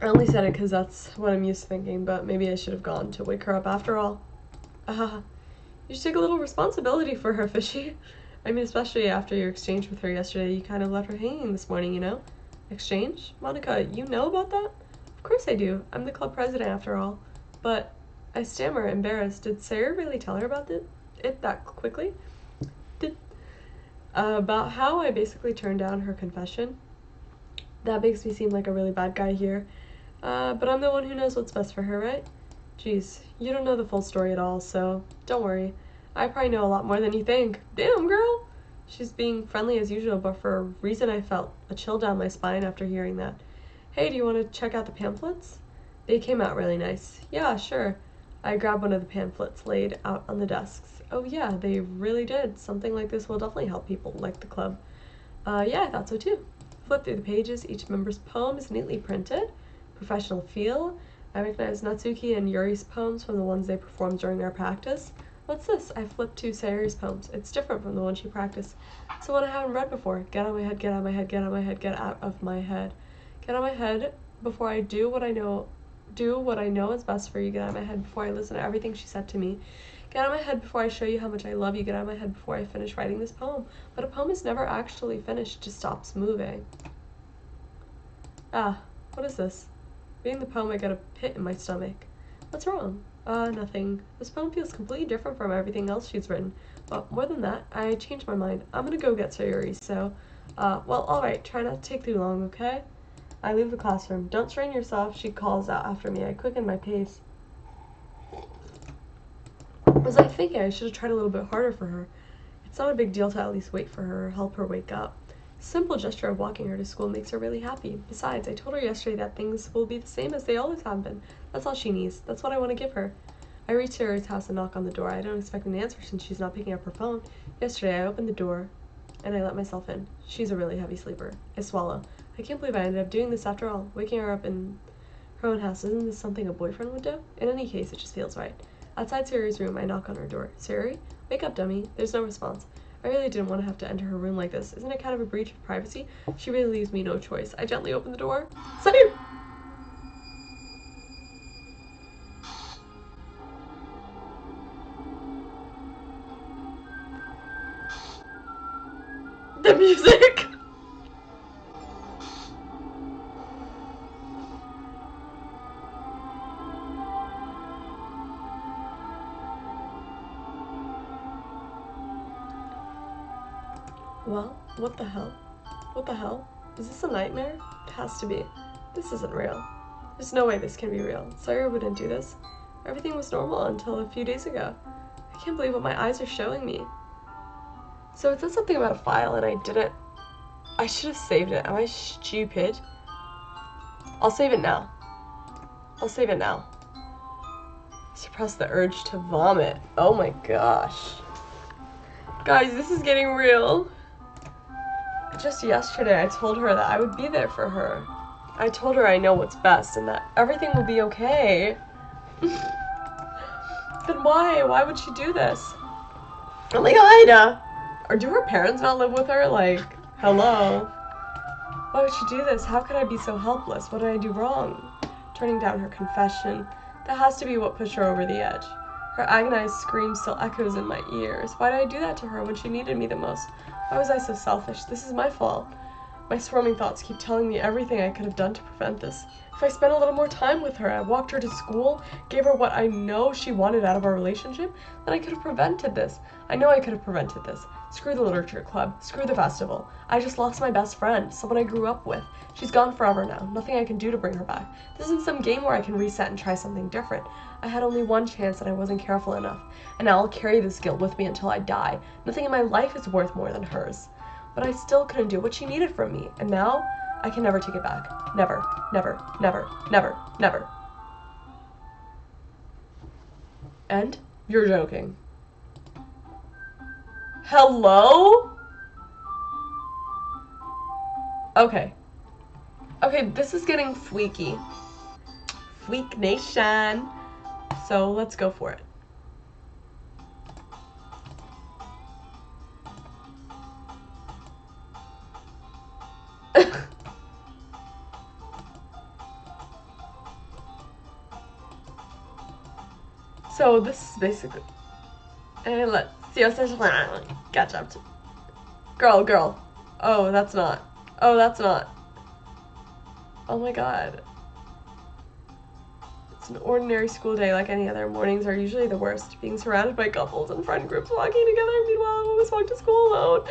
I only said it because that's what I'm used to thinking, but maybe I should have gone to wake her up after all. You should take a little responsibility for her, Fishy. I mean, especially after your exchange with her yesterday, you kind of left her hanging this morning, you know? Exchange? Monica, you know about that? Of course I do. I'm the club president after all. But I stammer, embarrassed. Did Sayuri really tell her about it that quickly? About how I basically turned down her confession? That makes me seem like a really bad guy here. But I'm the one who knows what's best for her, right? Geez, you don't know the full story at all, so don't worry. I probably know a lot more than you think. Damn, girl! She's being friendly as usual, but for a reason I felt a chill down my spine after hearing that. Hey, do you want to check out the pamphlets? They came out really nice. Yeah, sure. I grabbed one of the pamphlets laid out on the desks. Oh yeah, they really did. Something like this will definitely help people like the club. Yeah, I thought so too. Flip through the pages. Each member's poem is neatly printed. Professional feel. I recognize Natsuki and Yuri's poems from the ones they performed during our practice. What's this? I flipped to Sayuri's poems. It's different from the one she practiced. It's the one I haven't read before. Get out of my head, get out of my head, get out of my head, get out of my head. Get out of my head before I do what I know is best for you. Get out of my head before I listen to everything she said to me. Get out of my head before I show you how much I love you. Get out of my head before I finish writing this poem. But a poem is never actually finished, it just stops moving. What is this? Reading the poem, I get a pit in my stomach. What's wrong? Nothing. This poem feels completely different from everything else she's written. But more than that, I changed my mind. I'm gonna go get Sayuri, so, well, alright, try not to take too long, okay? I leave the classroom. Don't strain yourself, she calls out after me. I quicken my pace. Was I thinking I should have tried a little bit harder for her? It's not a big deal to at least wait for her or help her wake up. The simple gesture of walking her to school makes her really happy. Besides, I told her yesterday that things will be the same as they always have been. That's all she needs. That's what I want to give her. I reach Sarah's house and knock on the door. I don't expect an answer since she's not picking up her phone. Yesterday, I opened the door and I let myself in. She's a really heavy sleeper. I swallow. I can't believe I ended up doing this after all. Waking her up in her own house. Isn't this something a boyfriend would do? In any case, it just feels right. Outside Sayuri's room, I knock on her door. Sayuri? Wake up, dummy. There's no response. I really didn't want to have to enter her room like this. Isn't it kind of a breach of privacy? She really leaves me no choice. I gently open the door. Sayuri! The music! Well, what the hell? What the hell? Is this a nightmare? It has to be. This isn't real. There's no way this can be real. Sawyer wouldn't do this. Everything was normal until a few days ago. I can't believe what my eyes are showing me. So it says something about a file and I didn't. I should have saved it. Am I stupid? I'll save it now. I'll save it now. Suppress the urge to vomit. Oh my gosh. Guys, this is getting real. Just yesterday I told her that I would be there for her. I told her I know what's best and that everything will be okay. Then why? Why would she do this? Oh my god! Or do her parents not live with her? Like, hello? Why would she do this? How could I be so helpless? What did I do wrong? Turning down her confession. That has to be what pushed her over the edge. Her agonized scream still echoes in my ears. Why did I do that to her when she needed me the most? Why was I so selfish? This is my fault. My swarming thoughts keep telling me everything I could have done to prevent this. If I spent a little more time with her, I walked her to school, gave her what I know she wanted out of our relationship, then I could have prevented this. I know I could have prevented this. Screw the literature club. Screw the festival. I just lost my best friend, someone I grew up with. She's gone forever now. Nothing I can do to bring her back. This isn't some game where I can reset and try something different. I had only one chance and I wasn't careful enough. And now I'll carry this guilt with me until I die. Nothing in my life is worth more than hers. But I still couldn't do what she needed from me. And now, I can never take it back. Never, never, never, never, never. And? You're joking. Hello? Okay. Okay, this is getting freaky. Freak Nation. So, let's go for it. So this is basically, and let's see how such catch up to girl. Oh, that's not. Oh, that's not. Oh my god. It's an ordinary school day like any other. Mornings are usually the worst. Being surrounded by couples and friend groups walking together. Meanwhile, I always walk to school alone.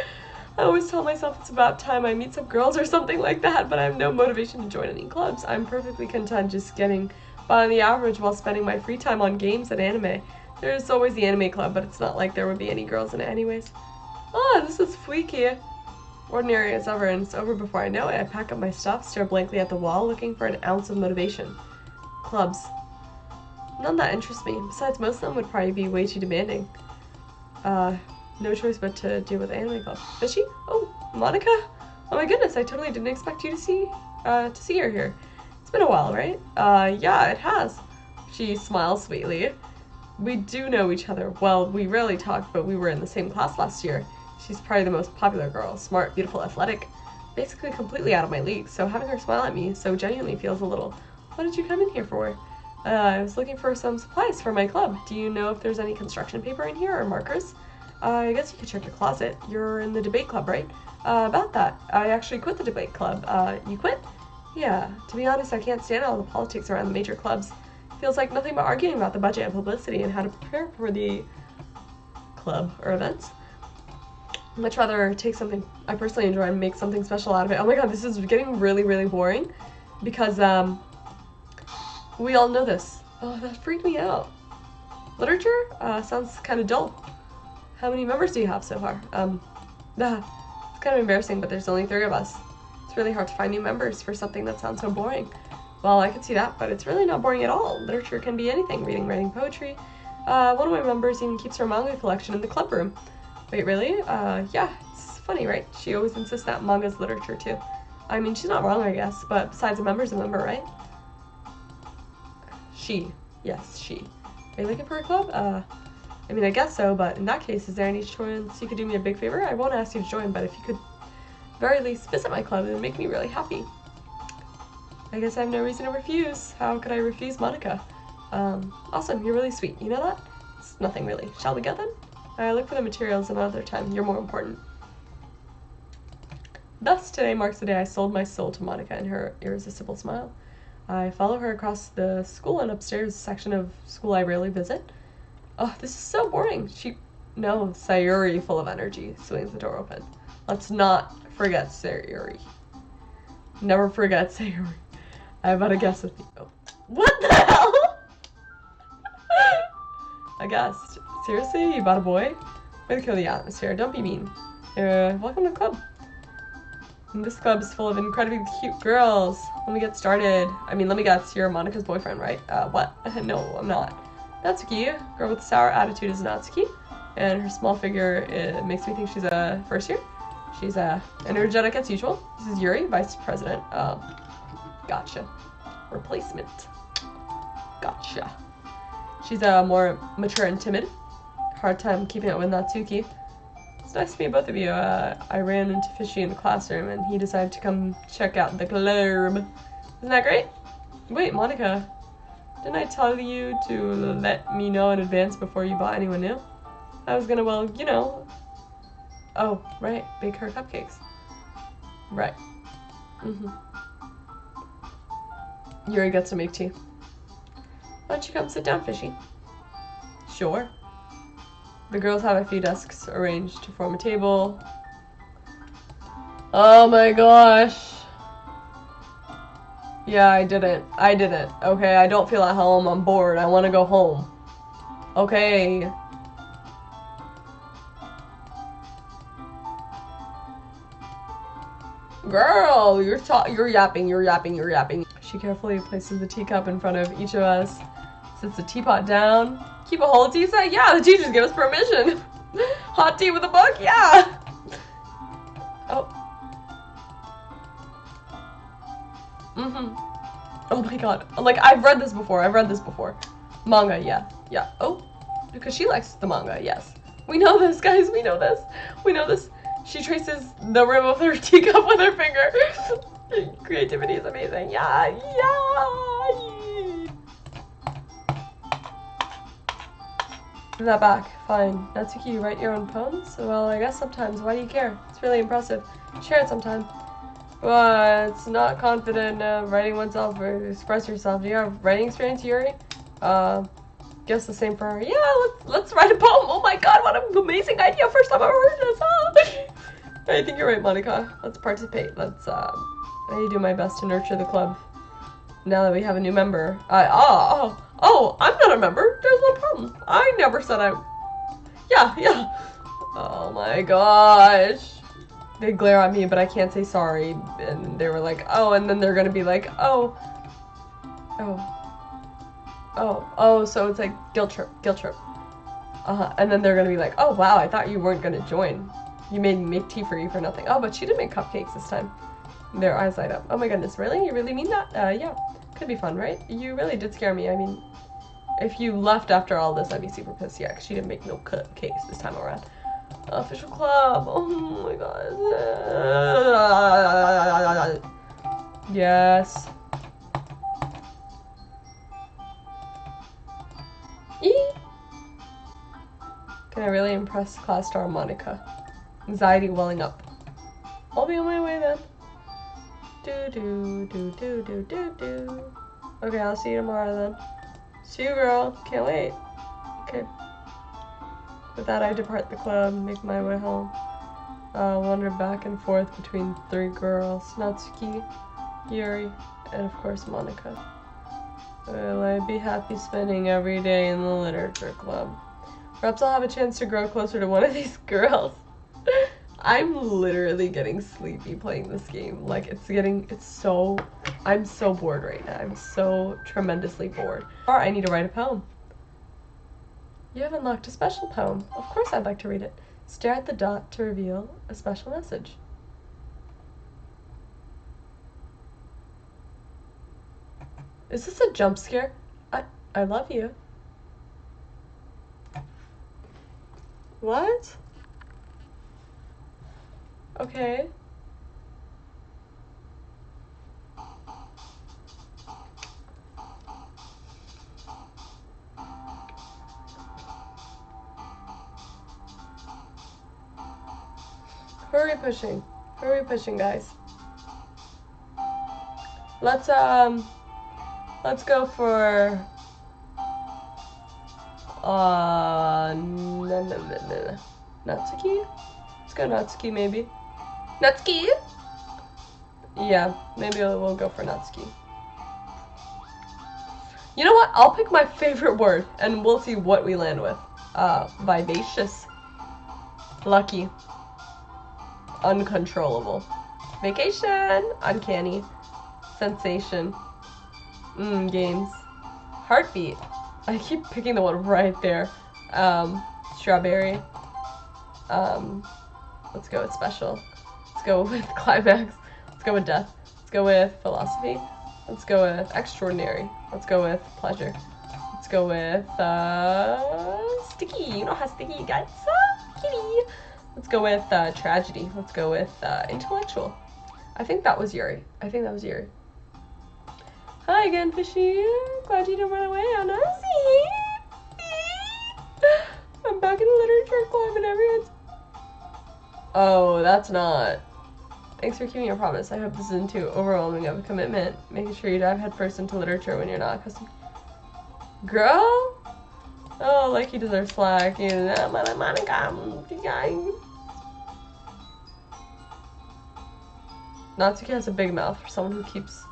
I always tell myself it's about time I meet some girls or something like that, but I have no motivation to join any clubs. I'm perfectly content just getting by on the average while spending my free time on games and anime. There's always the anime club, but it's not like there would be any girls in it anyways. Oh, this is freaky. Ordinary as ever, and it's over before I know it. I pack up my stuff, stare blankly at the wall, looking for an ounce of motivation. Clubs. None that interest me. Besides, most of them would probably be way too demanding. No choice but to deal with anime club. Is she? Oh, Monica? Oh my goodness, I totally didn't expect you to see her here. It's been a while, right? Yeah, it has. She smiles sweetly. We do know each other. Well, we rarely talked, but we were in the same class last year. She's probably the most popular girl. Smart, beautiful, athletic. Basically completely out of my league, so having her smile at me so genuinely feels a little... What did you come in here for? I was looking for some supplies for my club. Do you know if there's any construction paper in here or markers? I guess you could check your closet. You're in the debate club, right? About that. I actually quit the debate club. You quit? Yeah. To be honest, I can't stand all the politics around the major clubs. Feels like nothing but arguing about the budget and publicity and how to prepare for the club or events. I'd much rather take something I personally enjoy and make something special out of it. Oh my god, this is getting really, really boring because we all know this. Oh, that freaked me out. Literature? Sounds kind of dull. How many members do you have so far? It's kind of embarrassing, but there's only 3 of us. It's really hard to find new members for something that sounds so boring. Well, I can see that, but it's really not boring at all. Literature can be anything. Reading, writing, poetry. One of my members even keeps her manga collection in the club room. Wait, really? Yeah, it's funny, right? She always insists that manga's literature, too. I mean, she's not wrong, I guess, but besides, a member's a member, right? She. Yes, she. Are you looking for a club? I mean, I guess so, but in that case, is there any chance you could do me a big favor? I won't ask you to join, but if you could very least visit my club, it would make me really happy. I guess I have no reason to refuse. How could I refuse Monica? Awesome, you're really sweet. You know that? It's nothing really. Shall we go then? I look for the materials another time. You're more important. Thus, today marks the day I sold my soul to Monica and her irresistible smile. I follow her across the school and upstairs section of school I rarely visit. Oh, this is so boring. No, Sayuri, full of energy, swings the door open. Let's not forget Sayuri. Never forget Sayuri. I'm about to guess with you. What the hell? I guessed. Seriously? You bought a boy? Way to kill the atmosphere. Don't be mean. Welcome to the club. And this club is full of incredibly cute girls. Let me get started. I mean, let me guess. You're Monika's boyfriend, right? What? No, I'm not. Natsuki, girl with a sour attitude, is Natsuki. And her small figure, it makes me think she's a first year. She's energetic as usual. This is Yuri, vice president. Gotcha. Replacement. Gotcha. She's more mature and timid. Hard time keeping up with Natsuki. It's nice to meet both of you. I ran into Fishy in the classroom and he decided to come check out the club. Isn't that great? Wait, Monika. Didn't I tell you to let me know in advance before you bought anyone new? I was gonna, well, you know. Oh, right. Bake her cupcakes. Right. Yuri gets to make tea. Why don't you come sit down, Fishy? Sure. The girls have a few desks arranged to form a table. Oh my gosh. Yeah, I didn't. Okay, I don't feel at home. I'm bored. I want to go home. Okay. Girl, you're yapping. She carefully places the teacup in front of each of us. Sits the teapot down. Keep a whole tea set? Yeah, the teachers give us permission. Hot tea with a book? Yeah. Oh. Oh my god. Like, I've read this before. Manga, yeah. Oh, because she likes the manga, yes. We know this, guys. We know this. She traces the rim of her teacup with her finger. Creativity is amazing. Yeah. Give that back. Fine. Natsuki, you write your own poems? Well, I guess sometimes. Why do you care? It's really impressive. Share it sometime. Well, it's not confident writing oneself or express yourself. Do you have writing experience, Yuri? Guess the same for her. Yeah, let's write a poem. Oh my god, what an amazing idea. First time I've ever heard this. I think you're right, Monika. Let's participate. I need to do my best to nurture the club. Now that we have a new member. Oh, I'm not a member. There's no problem. I never said I... Yeah. Oh my gosh. They glare at me, but I can't say sorry. And they were like, oh, and then they're gonna be like, oh, so it's like guilt trip. And then they're gonna be like, oh wow, I thought you weren't gonna join. You made me make tea for you for nothing. Oh, but she did make cupcakes this time. Their eyes light up. Oh my goodness, really? You really mean that? Yeah. Could be fun, right? You really did scare me. I mean, if you left after all this, I'd be super pissed. Yeah, because she didn't make no cupcakes this time around. Official club. Oh my god. Yes. Can I really impress class star Monika? Anxiety welling up. I'll be on my way then. Do. Okay, I'll see you tomorrow then. See you, girl. Can't wait. Okay. With that, I depart the club, make my way home. Wander back and forth between 3 girls, Natsuki, Yuri, and of course Monika. Will I be happy spending every day in the literature club? Perhaps I'll have a chance to grow closer to one of these girls. I'm literally getting sleepy playing this game. Like, I'm so bored right now. I'm so tremendously bored. Or I need to write a poem. You have unlocked a special poem. Of course I'd like to read it. Stare at the dot to reveal a special message. Is this a jump scare? I love you. What? Okay. Hurry pushing, guys. Let's go for Natsuki? Let's go Natsuki maybe. Natsuki? Yeah, maybe we'll go for Natsuki. You know what? I'll pick my favorite word, and we'll see what we land with. Vivacious. Lucky. Uncontrollable. Vacation. Uncanny. Sensation. Games. Heartbeat. I keep picking the one right there. Strawberry. Let's go with special. Let's go with climax. Let's go with death. Let's go with philosophy. Let's go with extraordinary. Let's go with pleasure. Let's go with sticky. You know how sticky gets. Kitty. Let's go with tragedy. Let's go with intellectual. I think that was Yuri. Hi again, Fishy. Glad you didn't run away on us. I'm back in the literature club and everyone's... Oh, that's not... Thanks for keeping your promise. I hope this isn't too overwhelming of a commitment. Making sure you dive headfirst into literature when you're not accustomed. Girl? Oh, like you deserve slack. You know, Natsuki has a big mouth for someone who keeps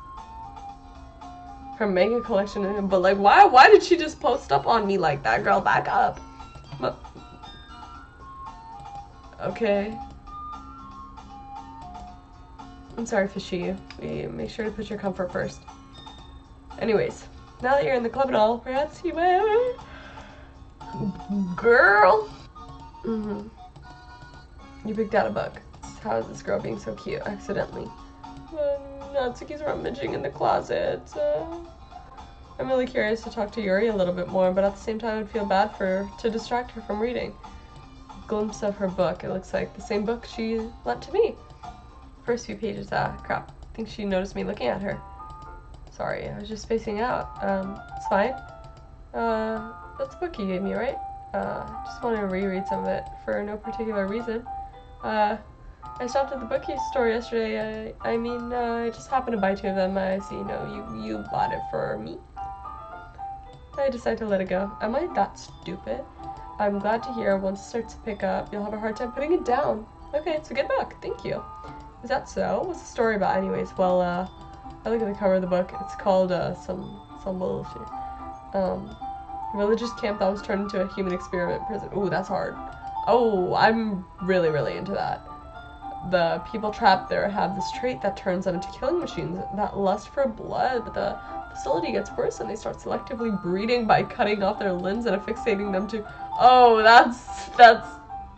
her manga collection in him. But like, why did she just post up on me like that? Girl, back up. Okay. I'm sorry, Fishy. We make sure to put your comfort first. Anyways, now that you're in the club and all, perhaps you might... Girl! You picked out a book. How is this girl being so cute? Accidentally. Natsuki's rummaging in the closet. I'm really curious to talk to Yuri a little bit more, but at the same time I'd feel bad to distract her from reading. A glimpse of her book. It looks like the same book she lent to me. First few pages, crap. I think she noticed me looking at her. Sorry, I was just spacing out. It's fine. That's the book you gave me, right? Just want to reread some of it for no particular reason. I stopped at the bookstore yesterday. I just happened to buy 2 of them. I see, you bought it for me. I decided to let it go. Am I that stupid? I'm glad to hear once it starts to pick up, you'll have a hard time putting it down. Okay, it's a good book. Thank you. Is that so? What's the story about anyways? Well, I look at the cover of the book. It's called, some bullshit. Religious camp that was turned into a human experiment prison. Ooh, that's hard. Oh, I'm really, really into that. The people trapped there have this trait that turns them into killing machines, that lust for blood, but the facility gets worse and they start selectively breeding by cutting off their limbs and affixating them to... Oh, that's...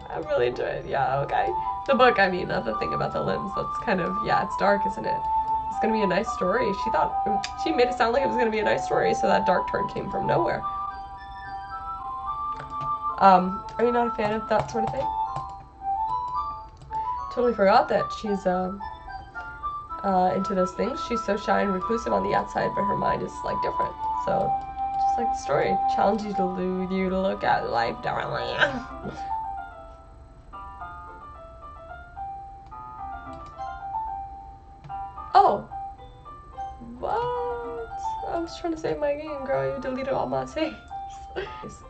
I'm really into it. Yeah, okay. The book, I mean, not the thing about the limbs. That's kind of... Yeah, it's dark, isn't it? It's gonna be a nice story. She made it sound like it was gonna be a nice story, so that dark turn came from nowhere. Are you not a fan of that sort of thing? Totally forgot that she's, into those things. She's so shy and reclusive on the outside, but her mind is, like, different. So, just like the story, challenge you to look at life differently. Oh. What? I was trying to save my game, girl. You deleted all my saves.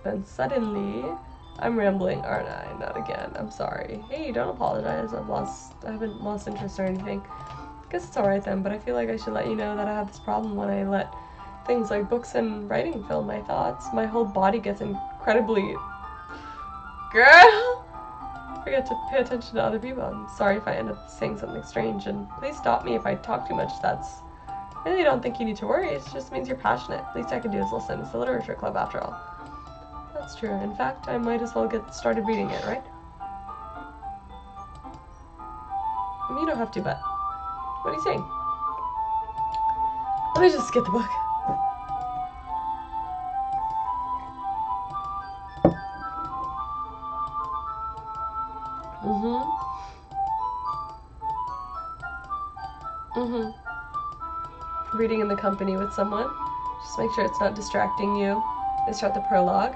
Then suddenly, I'm rambling, aren't I? Not again. I'm sorry. Hey, don't apologize. I haven't lost interest or anything. I guess it's alright then, but I feel like I should let you know that I have this problem when I let things like books and writing fill my thoughts. My whole body gets incredibly... Girl! I forget to pay attention to other people. I'm sorry if I end up saying something strange, and please stop me if I talk too much. I really don't think you need to worry. It just means you're passionate. Least I can do is listen. It's the literature club after all. That's true. In fact, I might as well get started reading it, right? I mean, you don't have to, but... What are you saying? Let me just get the book. Reading in the company with someone. Just make sure it's not distracting you. They start the prologue.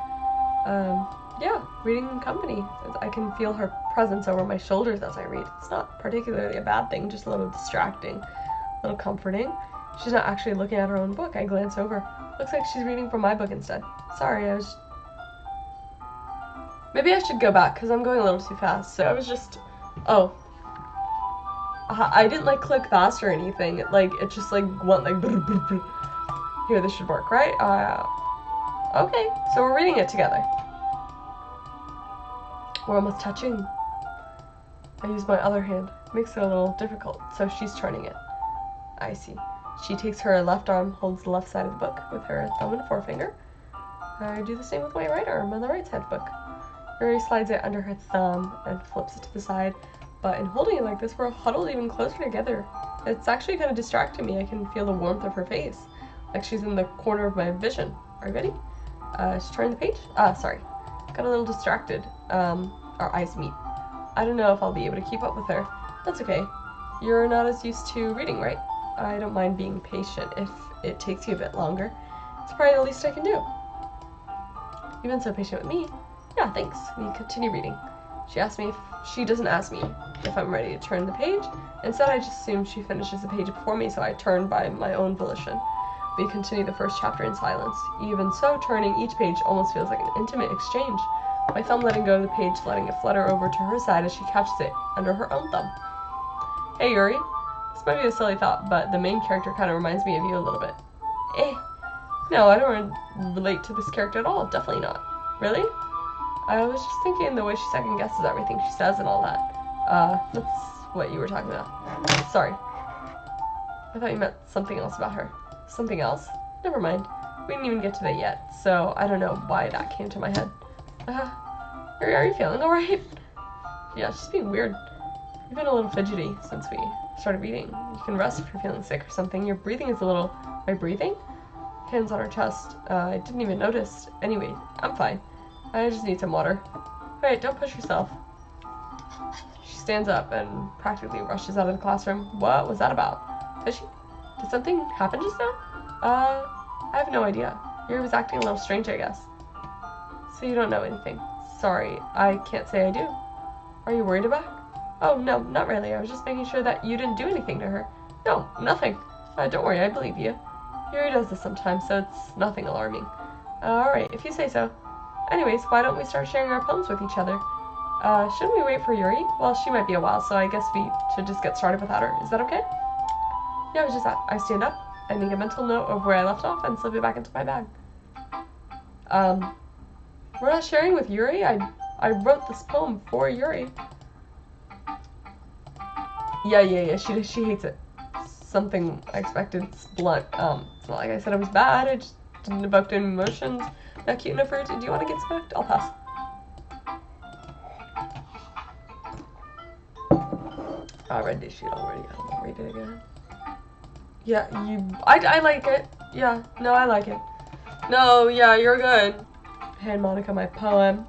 Yeah, reading in company. I can feel her presence over my shoulders as I read. It's not particularly a bad thing, just a little distracting, a little comforting. She's not actually looking at her own book. I glance over. Looks like she's reading from my book instead. Sorry, maybe I should go back, because I'm going a little too fast. So I was just... Oh. I didn't like click fast or anything. It just like went like brr, brr, brr. Here, this should work, right? Okay, so we're reading it together. We're almost touching. I use my other hand. Makes it a little difficult, so she's turning it. I see. She takes her left arm, holds the left side of the book with her thumb and forefinger. I do the same with my right arm on the right side of the book. Yuri slides it under her thumb and flips it to the side, but in holding it like this, we're huddled even closer together. It's actually kind of distracting me. I can feel the warmth of her face, like she's in the corner of my vision. Are you ready? She's turning the page? Sorry. Got a little distracted. Our eyes meet. I don't know if I'll be able to keep up with her. That's okay. You're not as used to reading, right? I don't mind being patient if it takes you a bit longer. It's probably the least I can do. You've been so patient with me. Yeah, thanks. We continue reading. She doesn't ask me if I'm ready to turn the page. Instead, I just assume she finishes the page before me, so I turn by my own volition. We continue the first chapter in silence. Even so, turning each page almost feels like an intimate exchange. My thumb letting go of the page, letting it flutter over to her side as she catches it under her own thumb. Hey, Yuri. This might be a silly thought, but the main character kind of reminds me of you a little bit. No, I don't relate to this character at all. Definitely not. Really? I was just thinking the way she second guesses everything she says and all that. That's what you were talking about. Sorry. I thought you meant something else about her. Something else? Never mind. We didn't even get to that yet, so I don't know why that came to my head. Are you feeling alright? Yeah, it's just being weird. You've been a little fidgety since we started reading. You can rest if you're feeling sick or something. Your breathing is a little... Am I breathing? Hands on her chest. I didn't even notice. Anyway, I'm fine. I just need some water. Alright, don't push yourself. She stands up and practically rushes out of the classroom. What was that about? Did something happen just now? I have no idea. Yuri was acting a little strange, I guess. So you don't know anything. Sorry, I can't say I do. Are you worried about her? Oh, no, not really. I was just making sure that you didn't do anything to her. No, nothing. Don't worry, I believe you. Yuri does this sometimes, so it's nothing alarming. Alright, if you say so. Anyways, why don't we start sharing our poems with each other? Shouldn't we wait for Yuri? Well, she might be a while, so I guess we should just get started without her. Is that okay? Yeah, it was just that. I stand up, I make a mental note of where I left off, and slip it back into my bag. We're not sharing with Yuri? I wrote this poem for Yuri. Yeah, she hates it. Something I expected. It's blunt. It's not like I said it was bad, I just didn't evoke any emotions. Not cute enough for it. Do you want to get smoked? I'll pass. I read this shit already. I won't read it again. Yeah, I like it. Yeah, no, I like it. No, yeah, you're good. Hand Monica my poem.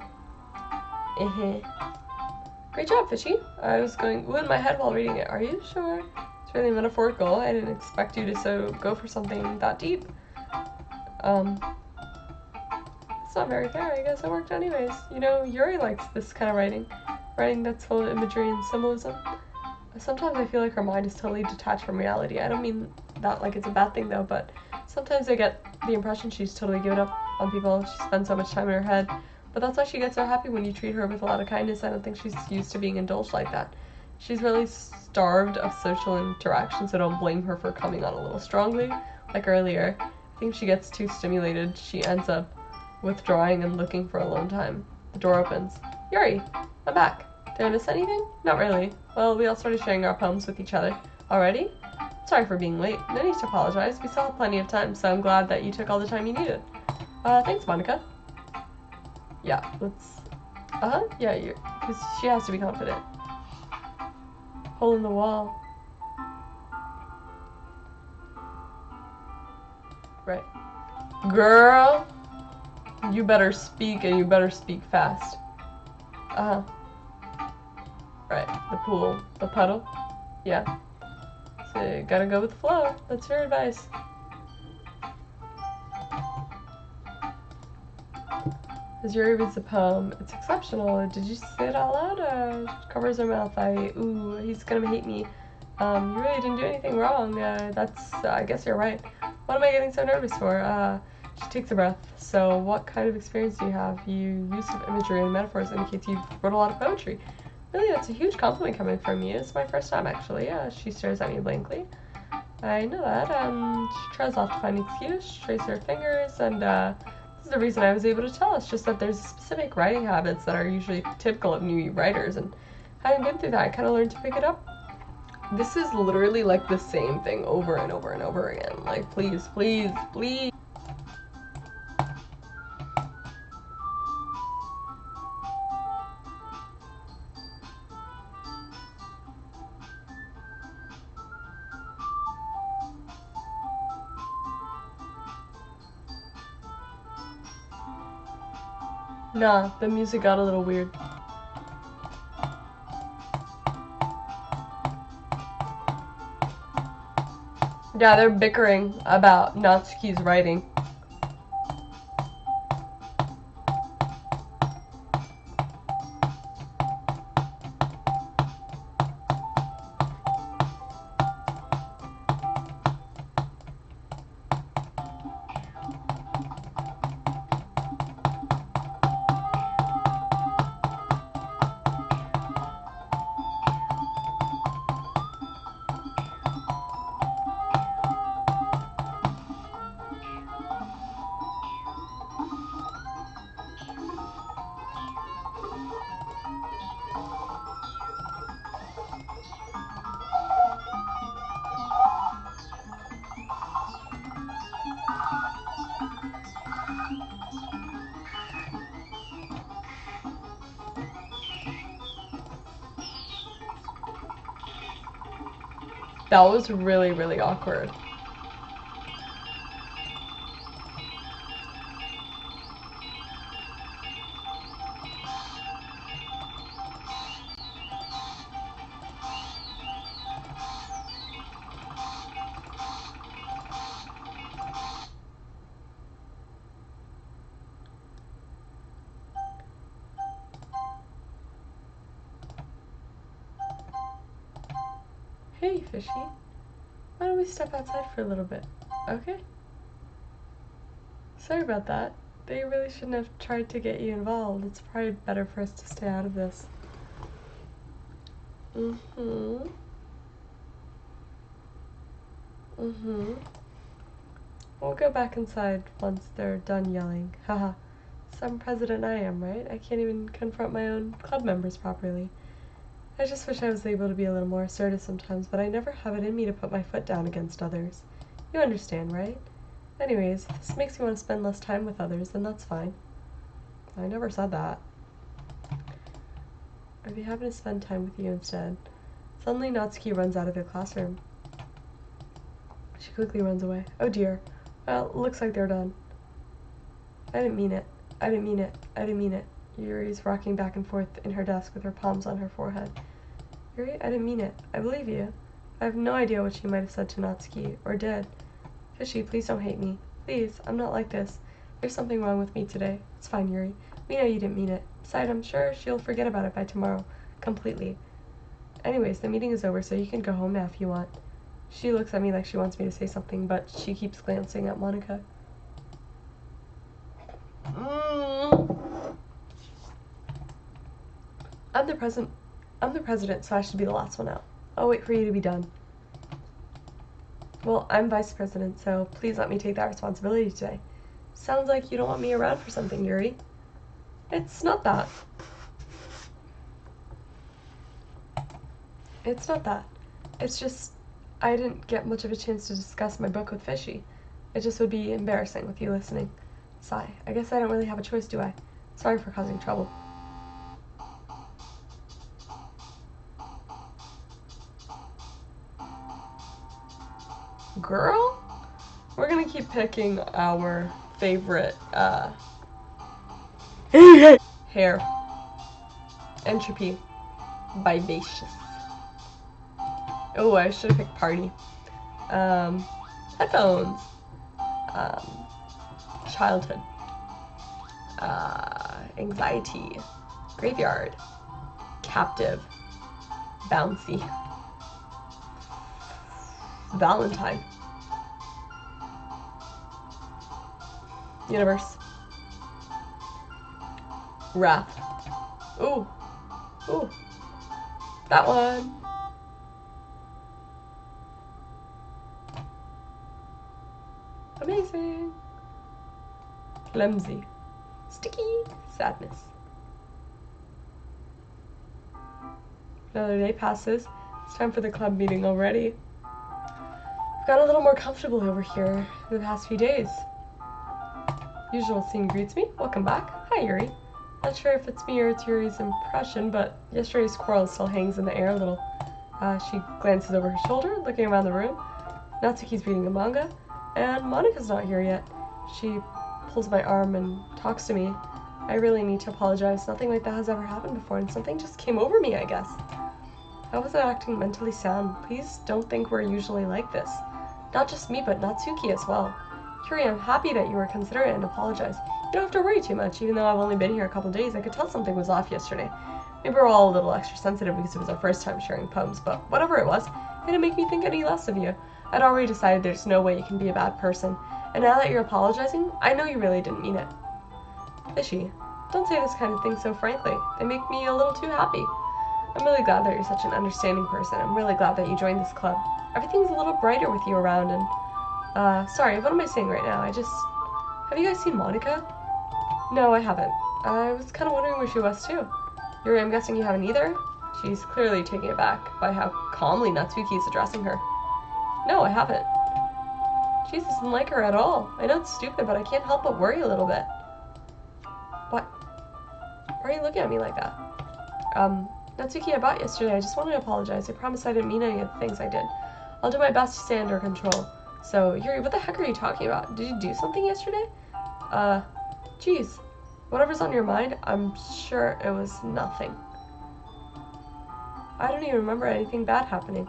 Great job, Fishy. I was going ooh in my head while reading it. Are you sure? It's really metaphorical. I didn't expect you to go for something that deep. It's not very fair. I guess it worked anyways. You know, Yuri likes this kind of writing. Writing that's full of imagery and symbolism. Sometimes I feel like her mind is totally detached from reality. I don't mean that like it's a bad thing though, but sometimes I get the impression she's totally given up on people. She spends so much time in her head. But that's why she gets so happy when you treat her with a lot of kindness. I don't think she's used to being indulged like that. She's really starved of social interaction, so don't blame her for coming on a little strongly. Like earlier, I think if she gets too stimulated, she ends up withdrawing and looking for alone time. The door opens. Yuri, I'm back. Did I miss anything? Not really. Well, we all started sharing our poems with each other. Already? Sorry for being late. No need to apologize. We still have plenty of time, so I'm glad that you took all the time you needed. Thanks, Monica. Yeah, let's... yeah, because she has to be confident. Hole in the wall. Right. Girl! You better speak, and you better speak fast. Right, the pool. The puddle. Yeah. So, you gotta go with the flow. That's your advice. As Yuri reads the poem, it's exceptional. Did you say it out loud? Covers her mouth. Ooh, he's gonna hate me. You really didn't do anything wrong. I guess you're right. What am I getting so nervous for? She takes a breath. So, what kind of experience do you have? Your use of imagery and metaphors indicates you've wrote a lot of poetry. Really, that's a huge compliment coming from you. It's my first time, actually. Yeah, she stares at me blankly. I know that. She tries off to find an excuse, traces her fingers, and this is the reason I was able to tell. It's just that there's specific writing habits that are usually typical of new writers, and having been through that, I kind of learned to pick it up. This is literally like the same thing over and over and over again. Like, please, please, please. Nah, the music got a little weird. Yeah, they're bickering about Natsuki's writing. That was really, really awkward. Hey, Fishy. Why don't we step outside for a little bit, okay? Sorry about that. They really shouldn't have tried to get you involved. It's probably better for us to stay out of this. Mm-hmm. We'll go back inside once they're done yelling. Haha. Some president I am, right? I can't even confront my own club members properly. I just wish I was able to be a little more assertive sometimes, but I never have it in me to put my foot down against others. You understand, right? Anyways, if this makes you want to spend less time with others, then that's fine. I never said that. I'd be happy to spend time with you instead. Suddenly, Natsuki runs out of the classroom. She quickly runs away. Oh dear. Well, looks like they're done. I didn't mean it. I didn't mean it. I didn't mean it. Yuri's rocking back and forth in her desk with her palms on her forehead. Yuri, I didn't mean it. I believe you. I have no idea what she might have said to Natsuki, or did. Fishy, please don't hate me. Please, I'm not like this. There's something wrong with me today. It's fine, Yuri. We know you didn't mean it. Besides, I'm sure she'll forget about it by tomorrow. Completely. Anyways, the meeting is over, so you can go home now if you want. She looks at me like she wants me to say something, but she keeps glancing at Monica. I'm the president, so I should be the last one out. I'll wait for you to be done. Well, I'm vice president, so please let me take that responsibility today. Sounds like you don't want me around for something, Yuri. It's not that. It's not that. It's just, I didn't get much of a chance to discuss my book with Fishy. It just would be embarrassing with you listening. Sigh. I guess I don't really have a choice, do I? Sorry for causing trouble. Girl? We're gonna keep picking our favorite, hair. Entropy. Vivacious. Oh, I should have picked party. Headphones. Childhood. Anxiety. Graveyard. Captive. Bouncy. Valentine. Universe. Wrath. Ooh. Ooh. That one. Amazing. Flimsy. Sticky. Sadness. Another day passes. It's time for the club meeting already. I've got a little more comfortable over here in the past few days. Usual scene greets me. Welcome back. Hi, Yuri. Not sure if it's me or it's Yuri's impression, but yesterday's quarrel still hangs in the air a little. She glances over her shoulder, looking around the room. Natsuki's reading a manga, and Monika's not here yet. She pulls my arm and talks to me. I really need to apologize. Nothing like that has ever happened before, and something just came over me, I guess. I wasn't acting mentally sound. Please don't think we're usually like this. Not just me, but Natsuki as well. Yuri, I'm happy that you were considerate and apologized. You don't have to worry too much. Even though I've only been here a couple days, I could tell something was off yesterday. Maybe we're all a little extra sensitive because it was our first time sharing poems, but whatever it was, it didn't make me think any less of you. I'd already decided there's no way you can be a bad person, and now that you're apologizing, I know you really didn't mean it. Ishi, don't say this kind of thing so frankly. They make me a little too happy. I'm really glad that you're such an understanding person. I'm really glad that you joined this club. Everything's a little brighter with you around, and, sorry, what am I saying right now? Have you guys seen Monica? No, I haven't. I was kind of wondering where she was, too. Yuri, I'm guessing you haven't either? She's clearly taken aback by how calmly Natsuki is addressing her. No, I haven't. Jesus doesn't like her at all. I know it's stupid, but I can't help but worry a little bit. What? Why are you looking at me like that? Natsuki, I bought yesterday. I just wanted to apologize. I promise I didn't mean any of the things I did. I'll do my best to stay under control. So, Yuri, what the heck are you talking about? Did you do something yesterday? Geez. Whatever's on your mind, I'm sure it was nothing. I don't even remember anything bad happening.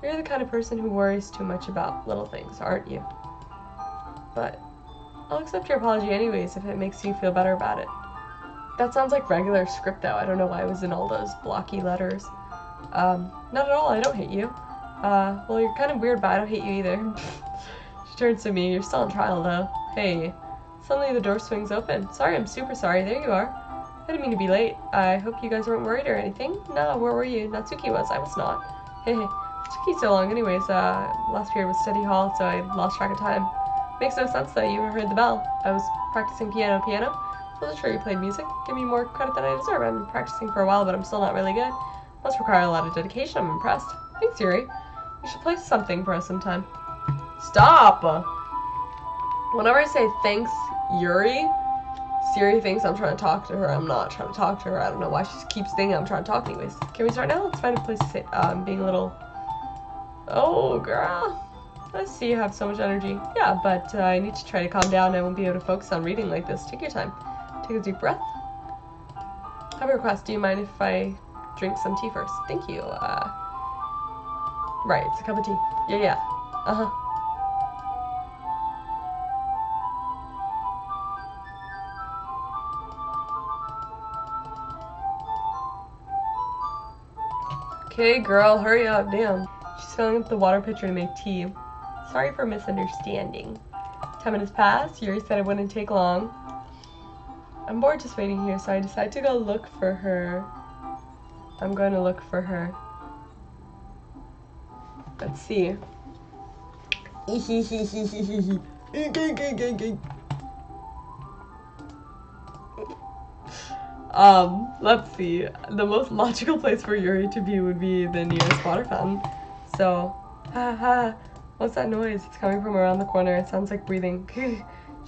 You're the kind of person who worries too much about little things, aren't you? But I'll accept your apology anyways if it makes you feel better about it. That sounds like regular script though. I don't know why it was in all those blocky letters. Not at all, I don't hate you. Well, you're kind of weird, but I don't hate you either. She turns to me. You're still on trial though. Hey. Suddenly the door swings open. Sorry, I'm super sorry. There you are. I didn't mean to be late. I hope you guys weren't worried or anything. No, where were you? Natsuki was. I was not. Hey, it took you so long anyways. Last period was study hall, so I lost track of time. Makes no sense that you heard the bell. I was practicing piano. Wasn't sure you played music. Give me more credit than I deserve. I've been practicing for a while, but I'm still not really good. Must require a lot of dedication. I'm impressed. Thanks, Yuri. You should play something for us sometime. Stop! Whenever I say thanks, Yuri, Siri thinks I'm trying to talk to her. I'm not trying to talk to her. I don't know why she keeps thinking I'm trying to talk anyways. Can we start now? Let's find a place to sit. Being a little... Oh, girl. I see you have so much energy. Yeah, but I need to try to calm down. I won't be able to focus on reading like this. Take your time. Take a deep breath. I have a request. Do you mind if I drink some tea first? Thank you. Right, it's a cup of tea. Yeah. Uh-huh. Okay, girl, hurry up. Damn. She's filling up the water pitcher to make tea. Sorry for misunderstanding. 10 minutes pass. Yuri said it wouldn't take long. I'm bored just waiting here, so I decided to go look for her. I'm going to look for her. Let's see. Let's see. The most logical place for Yuri to be would be the nearest water fountain. So, what's that noise? It's coming from around the corner. It sounds like breathing.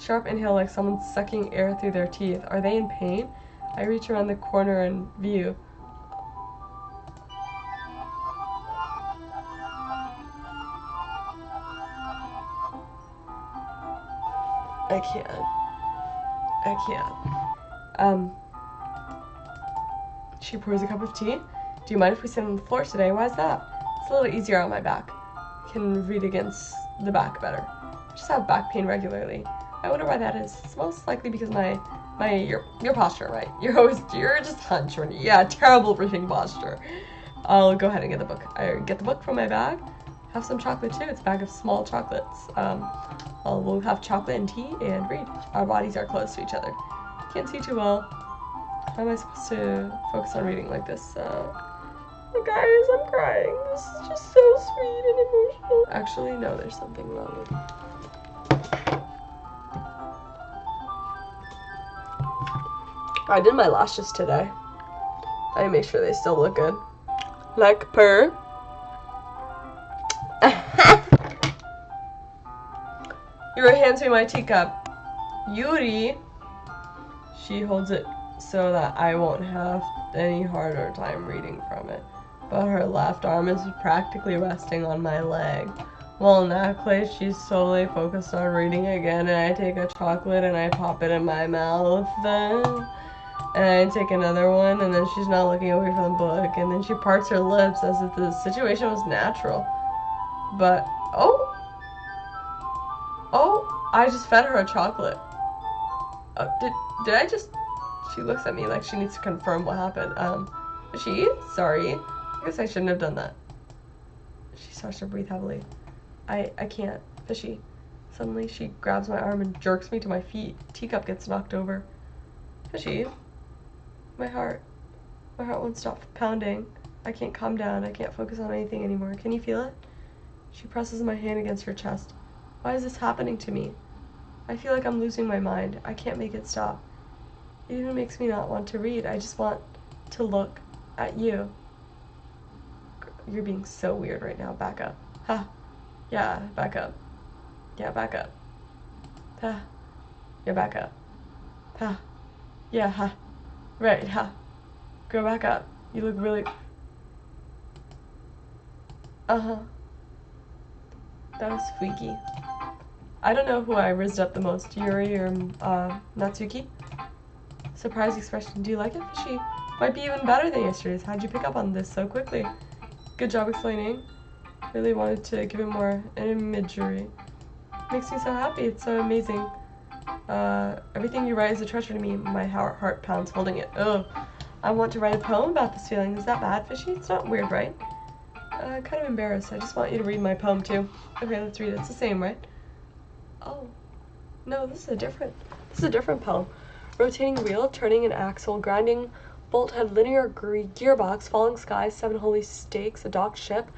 Sharp inhale like someone's sucking air through their teeth. Are they in pain? I reach around the corner and view. I can't. She pours a cup of tea. Do you mind if we sit on the floor today? Why is that? It's a little easier on my back. I can read against the back better. I just have back pain regularly. I wonder why that is. It's most likely because your posture, right? You're just hunched. Yeah, terrible reading posture. I'll go ahead and get the book. I get the book from my bag. Have some chocolate too. It's a bag of small chocolates. We'll have chocolate and tea and read. Our bodies are close to each other. Can't see too well. How am I supposed to focus on reading like this? Guys, I'm crying. This is just so sweet and emotional. Actually, no, there's something wrong with it. I did my lashes today. I make sure they still look good. Like per. Yuri hands me my teacup. Yuri, she holds it so that I won't have any harder time reading from it. But her left arm is practically resting on my leg. While in that place, she's solely focused on reading again, and I take a chocolate and I pop it in my mouth. And I take another one, and then she's not looking away from the book, and then she parts her lips as if the situation was natural. But, oh, I just fed her a chocolate. Did I just, she looks at me like she needs to confirm what happened. She, sorry, I guess I shouldn't have done that. She starts to breathe heavily. I can't, Fishy. Suddenly she grabs my arm and jerks me to my feet. Teacup gets knocked over. Fishy. My heart won't stop pounding. I can't calm down. I can't focus on anything anymore. Can you feel it? She presses my hand against her chest. Why is this happening to me? I feel like I'm losing my mind. I can't make it stop. It even makes me not want to read. I just want to look at you. You're being so weird right now. Back up. Ha. Yeah, back up. Yeah, back up. Ha. Yeah, back up. Ha. Yeah, ha. Right, ha. Go back up. You look really... Uh-huh. That was freaky. I don't know who I rizzed up the most, Yuri or Natsuki. Surprise expression. Do you like it, Fishy? Might be even better than yesterday's. How'd you pick up on this so quickly? Good job explaining. Really wanted to give it more imagery. Makes me so happy. It's so amazing. Everything you write is a treasure to me. My heart pounds holding it. Ugh. I want to write a poem about this feeling. Is that bad, Fishy? It's not weird, right? Kind of embarrassed. I just want you to read my poem, too. Okay, let's read it. It's the same, right? Oh. No, this is a different poem. Rotating wheel, turning an axle, grinding bolt head, linear gearbox, falling skies, 7 holy stakes, a docked ship,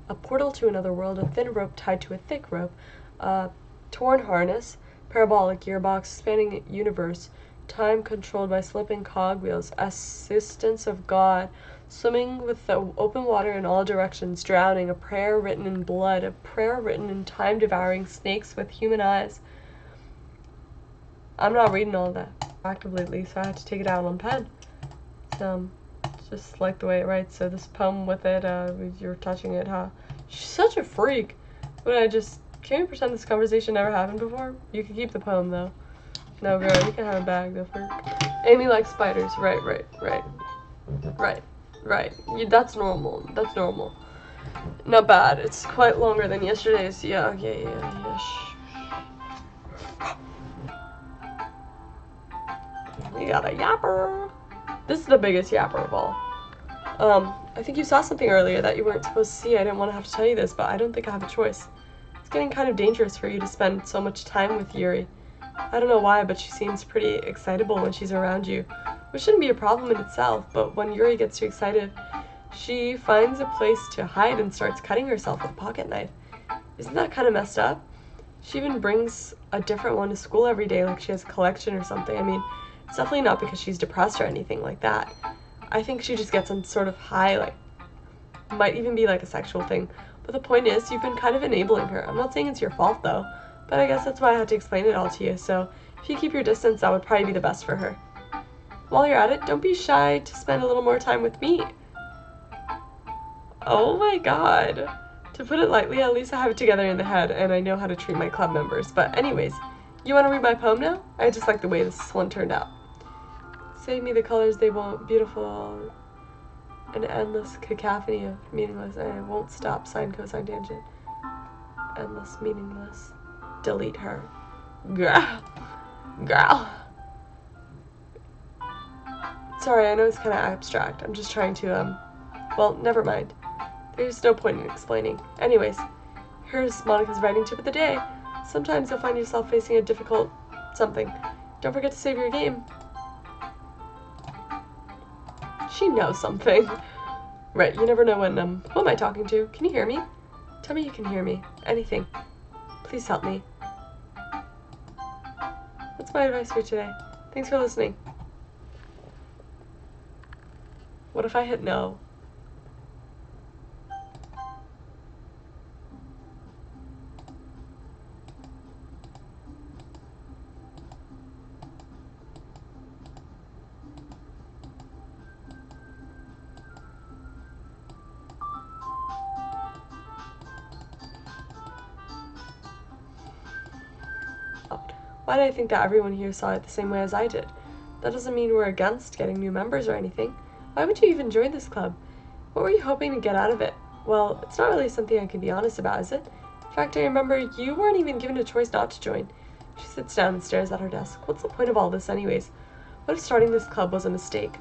a portal to another world, a thin rope tied to a thick rope, a torn harness, parabolic gearbox, spanning universe, time controlled by slipping cogwheels, assistance of God, swimming with the open water in all directions, drowning, a prayer written in blood, a prayer written in time-devouring snakes with human eyes. I'm not reading all of that active lately, so I had to take it out on pen. So, just like the way it writes. So this poem with it, you're touching it, huh? She's such a freak. Can we pretend this conversation never happened before? You can keep the poem, though. No, girl, you can have a bag, go for it. Amy likes spiders. Right. That's normal. Not bad. It's quite longer than yesterday's. Yeah. You got a yapper. This is the biggest yapper of all. I think you saw something earlier that you weren't supposed to see. I didn't want to have to tell you this, but I don't think I have a choice. It's getting kind of dangerous for you to spend so much time with Yuri. I don't know why, but she seems pretty excitable when she's around you, which shouldn't be a problem in itself, but when Yuri gets too excited, she finds a place to hide and starts cutting herself with a pocket knife. Isn't that kind of messed up? She even brings a different one to school every day, like she has a collection or something. I mean, it's definitely not because she's depressed or anything like that. I think she just gets some sort of high, like, might even be like a sexual thing. But the point is, you've been kind of enabling her. I'm not saying it's your fault, though, but I guess that's why I had to explain it all to you. So if you keep your distance, that would probably be the best for her. While you're at it, don't be shy to spend a little more time with me. Oh my god. To put it lightly, at least I have it together in the head, and I know how to treat my club members. But anyways, you want to read my poem now? I just like the way this one turned out. Save me the colors they want, beautiful, an endless cacophony of meaningless, and I won't stop, sine, cosine, tangent. Endless, meaningless. Delete her. Girl. Sorry, I know it's kind of abstract. I'm just trying to, well, never mind. There's no point in explaining. Anyways, here's Monica's writing tip of the day. Sometimes you'll find yourself facing a difficult something. Don't forget to save your game. She knows something. Right, you never know when, who am I talking to? Can you hear me? Tell me you can hear me. Anything. Please help me. That's my advice for today. Thanks for listening. What if I hit no? Why did I think that everyone here saw it the same way as I did? That doesn't mean we're against getting new members or anything. Why would you even join this club? What were you hoping to get out of it? Well, it's not really something I can be honest about, is it? In fact, I remember you weren't even given a choice not to join. She sits down and stares at her desk. What's the point of all this anyways? What if starting this club was a mistake?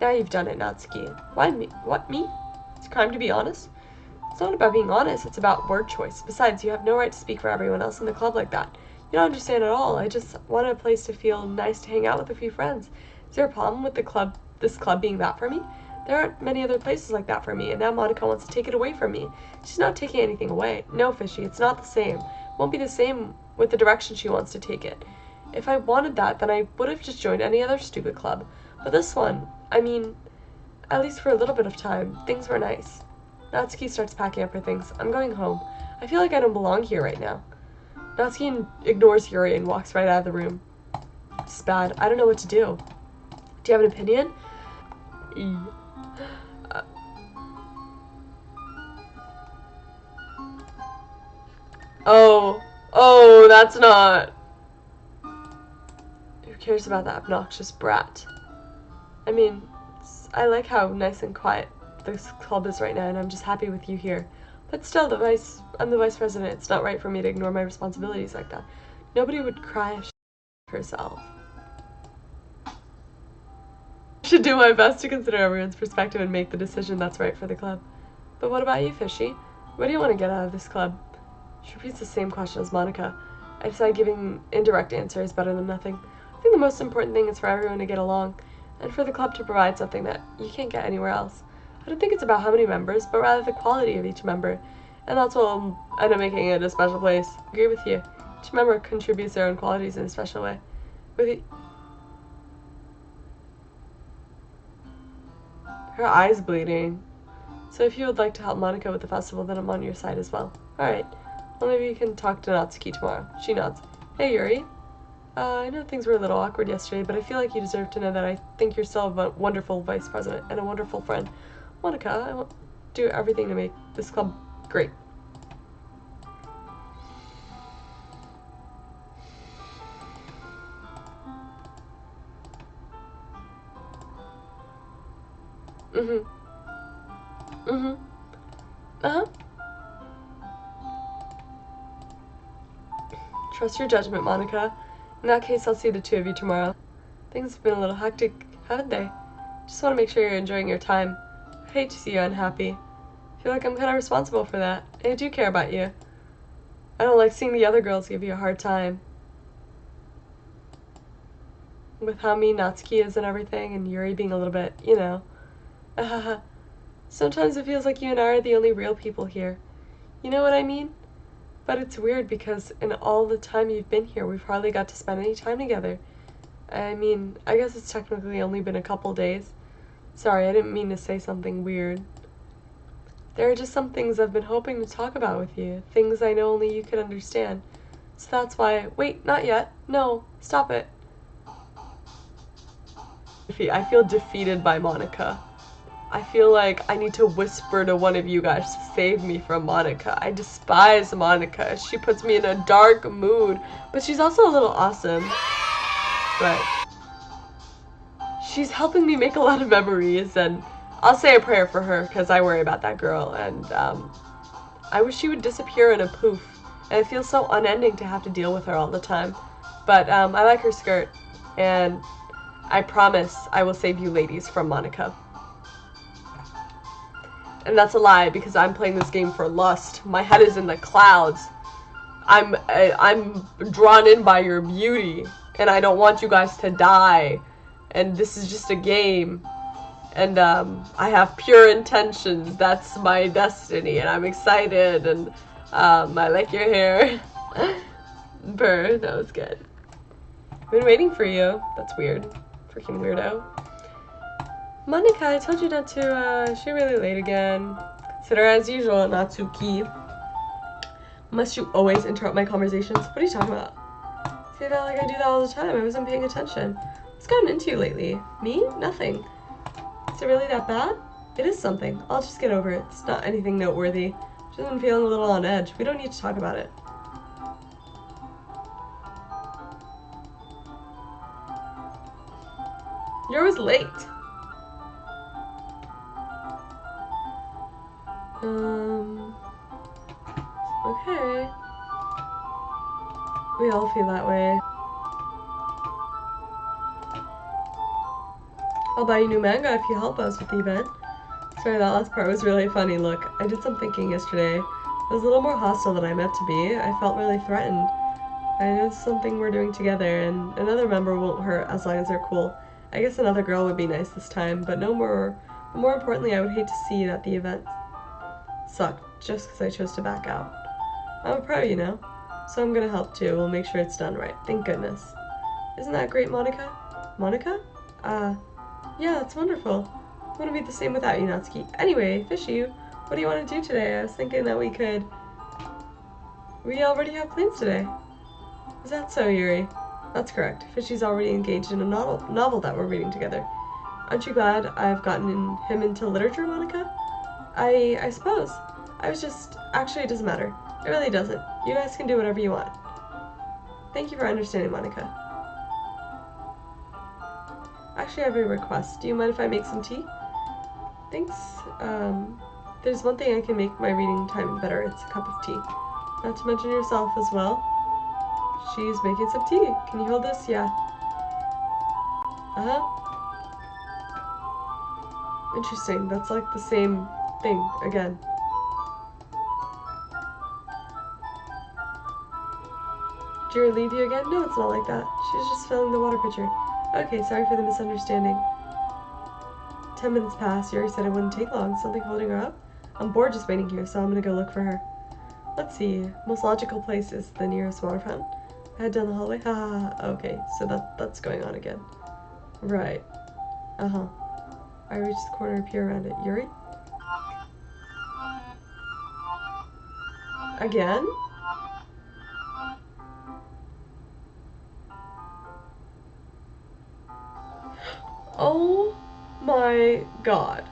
Now you've done it, Natsuki. Why me? What, me? It's a crime to be honest? It's not about being honest, it's about word choice. Besides, you have no right to speak for everyone else in the club like that. You don't understand at all. I just want a place to feel nice to hang out with a few friends. Is there a problem with this club being that for me? There aren't many other places like that for me, and now Monica wants to take it away from me. She's not taking anything away. No, Fishy, it's not the same. It won't be the same with the direction she wants to take it. If I wanted that, then I would have just joined any other stupid club. But this one, I mean, at least for a little bit of time, things were nice. Natsuki starts packing up her things. I'm going home. I feel like I don't belong here right now. Natsuki ignores Yuri and walks right out of the room. It's bad. I don't know what to do. Do you have an opinion? Oh, that's not... Who cares about that obnoxious brat? I mean, I like how nice and quiet this club is right now, and I'm just happy with you here. But still, I'm the vice president. It's not right for me to ignore my responsibilities like that. Nobody would cry if she herself. I should do my best to consider everyone's perspective and make the decision that's right for the club. But what about you, Fishy? What do you want to get out of this club? She repeats the same question as Monica. I decide giving indirect answer is better than nothing. I think the most important thing is for everyone to get along, and for the club to provide something that you can't get anywhere else. I don't think it's about how many members, but rather the quality of each member. And that's what will end up making it a special place. I agree with you. Each member contributes their own qualities in a special way. Her eye's bleeding. So if you would like to help Monica with the festival, then I'm on your side as well. Alright. Well, maybe you can talk to Natsuki tomorrow. She nods. Hey, Yuri. I know things were a little awkward yesterday, but I feel like you deserve to know that I think you're still a wonderful vice president and a wonderful friend. Monica, I want to do everything to make this club great. Uh-huh. Trust your judgment, Monica. In that case, I'll see the two of you tomorrow. Things have been a little hectic, haven't they? Just want to make sure you're enjoying your time. I hate to see you unhappy. I feel like I'm kind of responsible for that. I do care about you. I don't like seeing the other girls give you a hard time. With how mean Natsuki is and everything, and Yuri being a little bit, you know. Sometimes it feels like you and I are the only real people here. You know what I mean? But it's weird because in all the time you've been here, we've hardly got to spend any time together. I mean, I guess it's technically only been a couple days. Sorry, I didn't mean to say something weird. There are just some things I've been hoping to talk about with you. Things I know only you could understand. So that's why... Wait, not yet. No, stop it. I feel defeated by Monica. I feel like I need to whisper to one of you guys to save me from Monica. I despise Monica. She puts me in a dark mood. But she's also a little awesome. But she's helping me make a lot of memories, and I'll say a prayer for her because I worry about that girl, and I wish she would disappear in a poof. And it feels so unending to have to deal with her all the time. But I like her skirt, and I promise I will save you ladies from Monica. And that's a lie, because I'm playing this game for lust. My head is in the clouds. I'm drawn in by your beauty, and I don't want you guys to die. And this is just a game. And I have pure intentions. That's my destiny, and I'm excited, and I like your hair. Burr, that was good. I've been waiting for you. That's weird. Freaking weirdo. Monica, I told you not to shoot really late again. Consider as usual, Natsuki. Must you always interrupt my conversations? What are you talking about? Say that like I do that all the time. I wasn't paying attention. What's gotten into you lately? Me? Nothing. Is it really that bad? It is something. I'll just get over it. It's not anything noteworthy. Just been feeling a little on edge. We don't need to talk about it. You're always late. Okay. We all feel that way. I'll buy you new manga if you help us with the event. Sorry, that last part was really funny. Look, I did some thinking yesterday. I was a little more hostile than I meant to be. I felt really threatened. I know it's something we're doing together, and another member won't hurt as long as they're cool. I guess another girl would be nice this time, but more importantly, I would hate to see that the event sucked just because I chose to back out. I'm a pro, you know, so I'm gonna help too. We'll make sure it's done right. Thank goodness. Isn't that great, Monica? Monica? Yeah, that's wonderful. It wouldn't be the same without you, Natsuki. Anyway, Fishy, what do you want to do today? I was thinking that we already have plans today. Is that so, Yuri? That's correct. Fishy's already engaged in a novel that we're reading together. Aren't you glad I've gotten him into literature, Monica? I suppose. I was just... Actually, it doesn't matter. It really doesn't. You guys can do whatever you want. Thank you for understanding, Monica. Actually, I have a request. Do you mind if I make some tea? Thanks. There's one thing I can make my reading time better. It's a cup of tea. Not to mention yourself as well. She's making some tea. Can you hold this? Yeah. Interesting. That's like the same thing again. Did Yuri leave you again? No, it's not like that. She was just filling the water pitcher. Okay, sorry for the misunderstanding. 10 minutes passed. Yuri said it wouldn't take long. Something holding her up? I'm bored just waiting here, so I'm gonna go look for her. Let's see. Most logical place is the nearest water fountain. Head down the hallway. Ha ha ha. Okay, so that's going on again. Right. I reach the corner and peer around it. Yuri? Again? Oh my god.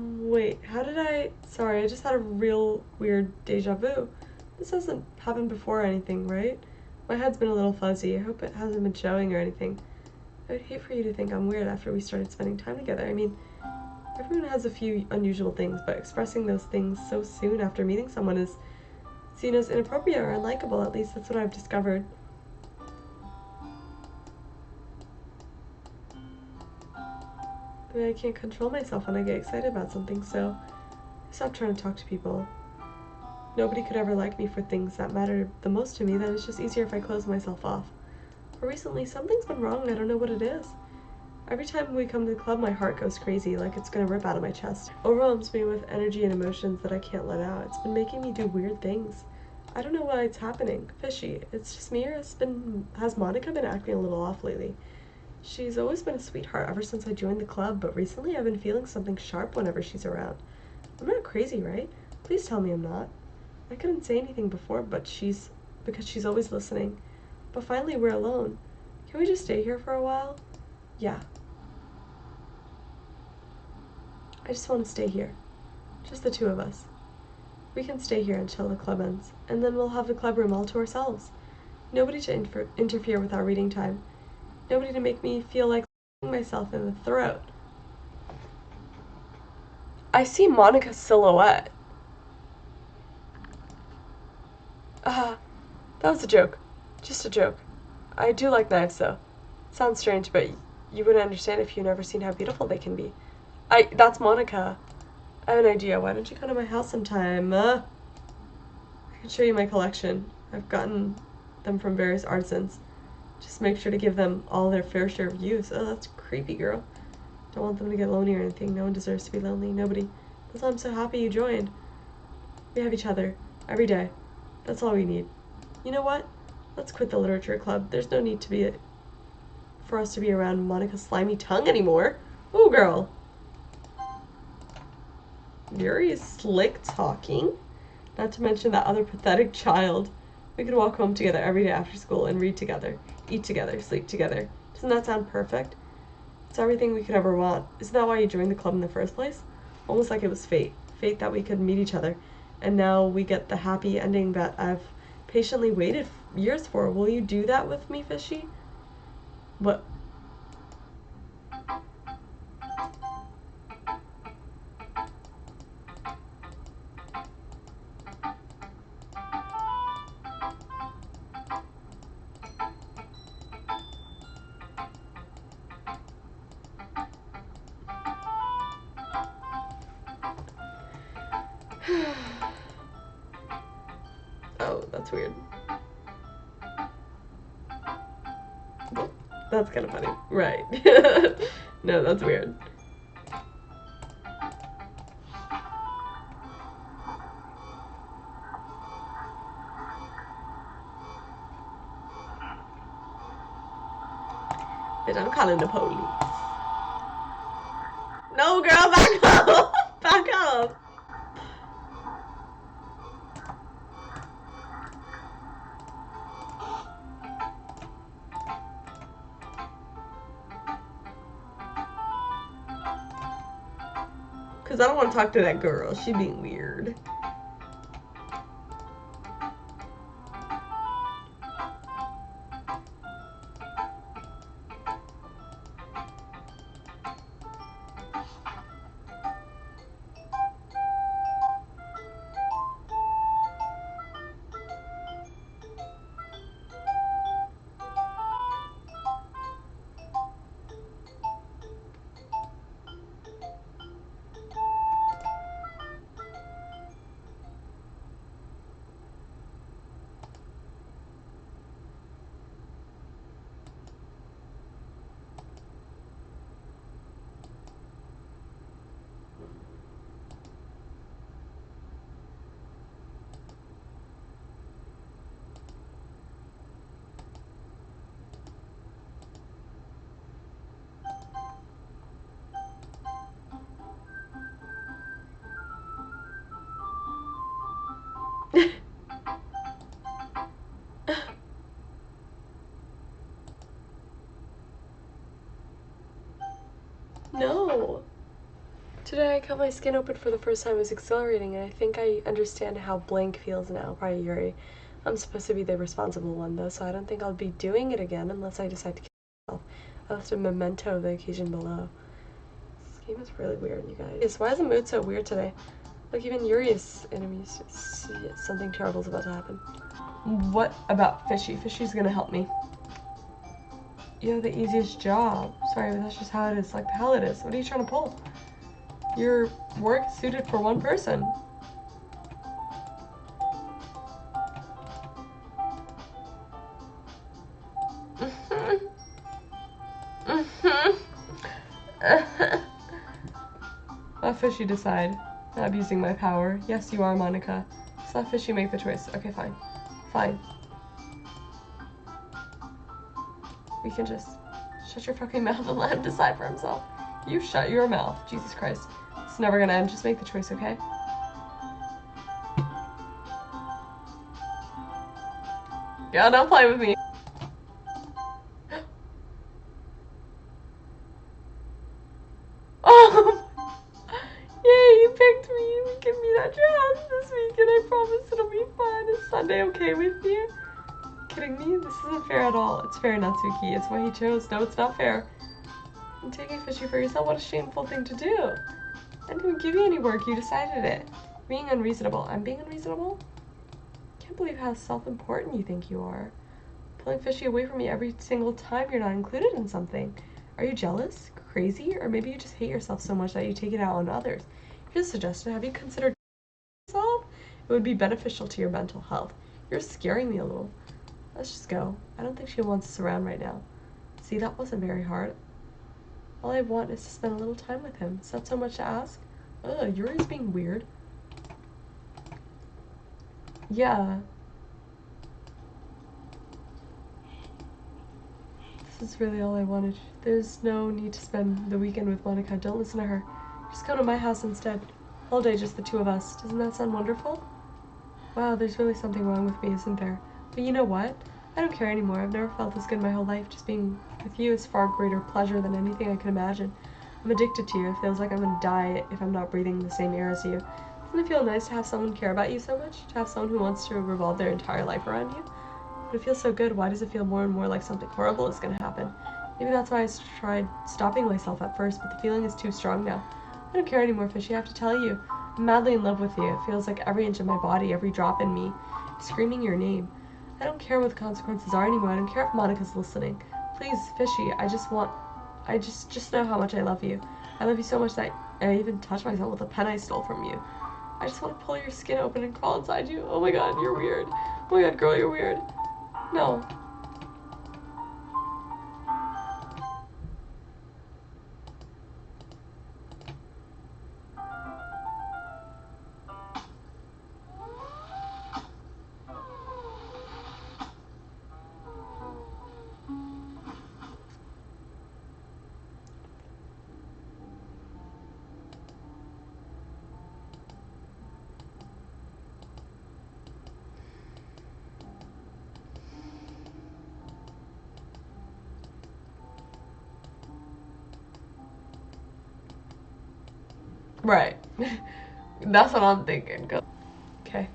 Wait, how did sorry, I just had a real weird deja vu. This hasn't happened before or anything, right? My head's been a little fuzzy. I hope it hasn't been showing or anything. I would hate for you to think I'm weird after we started spending time together. I mean, everyone has a few unusual things, but expressing those things so soon after meeting someone is seen as inappropriate or unlikable. At least that's what I've discovered. But I can't control myself when I get excited about something, so I stopped trying to talk to people. Nobody could ever like me for things that mattered the most to me. Then it's just easier if I close myself off. But recently, something's been wrong. I don't know what it is. Every time we come to the club, my heart goes crazy, like it's gonna rip out of my chest. Overwhelms me with energy and emotions that I can't let out. It's been making me do weird things. I don't know why it's happening. Fishy, it's just me, or has Monica been acting a little off lately? She's always been a sweetheart ever since I joined the club, but recently I've been feeling something sharp whenever she's around. I'm not crazy, right? Please tell me I'm not. I couldn't say anything before, but because she's always listening. But finally we're alone. Can we just stay here for a while? Yeah. I just want to stay here. Just the two of us. We can stay here until the club ends, and then we'll have the club room all to ourselves. Nobody to interfere with our reading time. Nobody to make me feel like myself in the throat. I see Monica's silhouette. That was a joke. Just a joke. I do like knives, though. Sounds strange, but you wouldn't understand if you've never seen how beautiful they can be. That's Monica. I have an idea. Why don't you come to my house sometime? I can show you my collection. I've gotten them from various artisans. Just make sure to give them all their fair share of use. Oh, that's creepy, girl. Don't want them to get lonely or anything. No one deserves to be lonely. Nobody. That's why I'm so happy you joined. We have each other. Every day. That's all we need. You know what? Let's quit the literature club. There's no need for us to be around Monica's slimy tongue anymore. Ooh, girl. Yuri is slick talking. Not to mention that other pathetic child. We could walk home together every day after school and read together, eat together, sleep together. Doesn't that sound perfect? It's everything we could ever want. Isn't that why you joined the club in the first place? Almost like it was fate. Fate that we could meet each other. And now we get the happy ending that I've patiently waited years for. Will you do that with me, Fishy? What? Oh, that's weird. That's kind of funny. Right. No, that's weird. Bitch, I'm calling the police. No, girl, back up! Back up! Because I don't want to talk to that girl. She being weird. No. Today I cut my skin open for the first time. It was exhilarating, and I think I understand how blank feels now. Probably Yuri. I'm supposed to be the responsible one, though, so I don't think I'll be doing it again unless I decide to kill myself. I left a memento of the occasion below. This game is really weird, you guys. Yes, why is the mood so weird today? Like, even Yuri's enemies. Something terrible is about to happen. What about Fishy? Fishy's gonna help me. You have the easiest job. Sorry, but that's just how it is. Like how it is. What are you trying to pull? Your work is suited for one person. Let Fishy decide. Not abusing my power. Yes, you are, Monica. Just let Fishy make the choice. Okay, fine. Fine. We can just shut your fucking mouth and let him decide for himself. You shut your mouth. Jesus Christ. It's never gonna end. Just make the choice, okay? Yeah, don't play with me. Oh! Yay, you picked me. We can meet at your house this weekend. I promise it'll be fun. Is Sunday okay with you? Kidding me? This isn't fair at all. It's fair, Natsuki. It's what he chose. No, it's not fair. And taking Fishy for yourself, what a shameful thing to do. I didn't give you any work. You decided it. Being unreasonable. I'm being unreasonable? Can't believe how self-important you think you are. Pulling Fishy away from me every single time you're not included in something. Are you jealous? Crazy? Or maybe you just hate yourself so much that you take it out on others. Here's a suggestion. Have you considered yourself? It would be beneficial to your mental health. You're scaring me a little. Let's just go. I don't think she wants us around right now. See, that wasn't very hard. All I want is to spend a little time with him. Is that so much to ask? Ugh, Yuri's being weird. Yeah. This is really all I wanted. There's no need to spend the weekend with Monica. Don't listen to her. Just come to my house instead. All day, just the two of us. Doesn't that sound wonderful? Wow, there's really something wrong with me, isn't there? But you know what? I don't care anymore. I've never felt this good my whole life. Just being with you is far greater pleasure than anything I could imagine. I'm addicted to you. It feels like I'm gonna die if I'm not breathing the same air as you. Doesn't it feel nice to have someone care about you so much? To have someone who wants to revolve their entire life around you? But it feels so good. Why does it feel more and more like something horrible is gonna happen? Maybe that's why I tried stopping myself at first, but the feeling is too strong now. I don't care anymore, Fishy. I have to tell you. I'm madly in love with you. It feels like every inch of my body, every drop in me, is screaming your name. I don't care what the consequences are anymore. I don't care if Monica's listening. Please, Fishy, I just know how much I love you. I love you so much that I even touched myself with a pen I stole from you. I just want to pull your skin open and crawl inside you. Oh my god, you're weird. Oh my god, girl, you're weird. No. Right. That's what I'm thinking. Okay.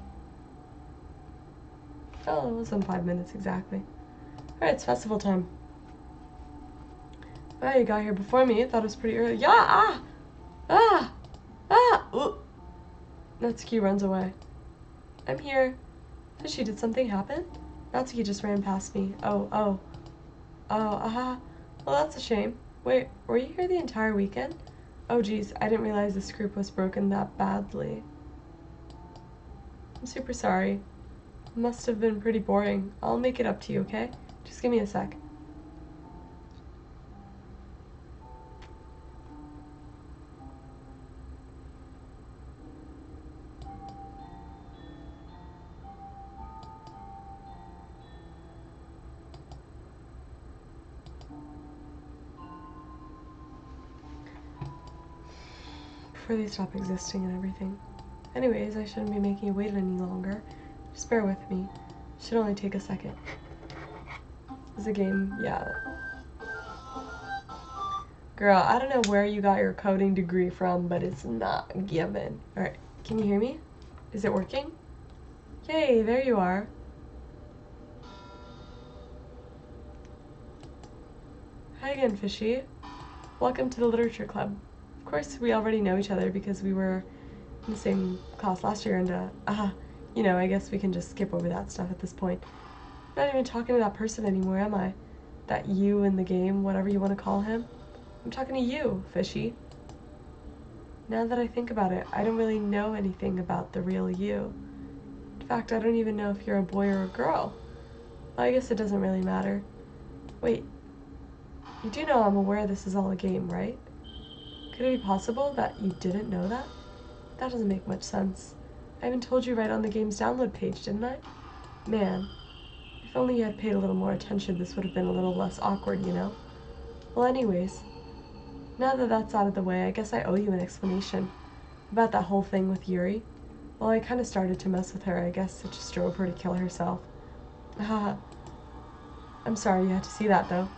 Oh, it was in 5 minutes exactly. Alright, it's festival time. Oh, you got here before me. I thought it was pretty early. Yeah! Ah! Ah! Ah! Ooh. Natsuki runs away. I'm here. Fishy, did something happen? Natsuki just ran past me. Oh, oh. Oh, aha. Well, that's a shame. Wait, were you here the entire weekend? Oh, geez, I didn't realize this group was broken that badly. I'm super sorry. It must have been pretty boring. I'll make it up to you, okay? Just give me a sec. Before they stop existing and everything. Anyways, I shouldn't be making you wait any longer. Just bear with me. Should only take a second. It's a game, yeah. Girl, I don't know where you got your coding degree from, but it's not given. Alright, can you hear me? Is it working? Yay, there you are. Hi again, Fishy. Welcome to the literature club. Of course, we already know each other because we were in the same class last year, and you know, I guess we can just skip over that stuff at this point. I'm not even talking to that person anymore, am I? That you in the game, whatever you want to call him. I'm talking to you, Fishy. Now that I think about it, I don't really know anything about the real you. In fact, I don't even know if you're a boy or a girl. Well, I guess it doesn't really matter. Wait, you do know I'm aware this is all a game, right? Could it be possible that you didn't know that? That doesn't make much sense. I even told you right on the game's download page, didn't I? Man, if only you had paid a little more attention, this would have been a little less awkward, you know? Well, anyways, now that that's out of the way, I guess I owe you an explanation about that whole thing with Yuri. Well, I kind of started to mess with her. I guess it just drove her to kill herself. Haha. I'm sorry you had to see that, though.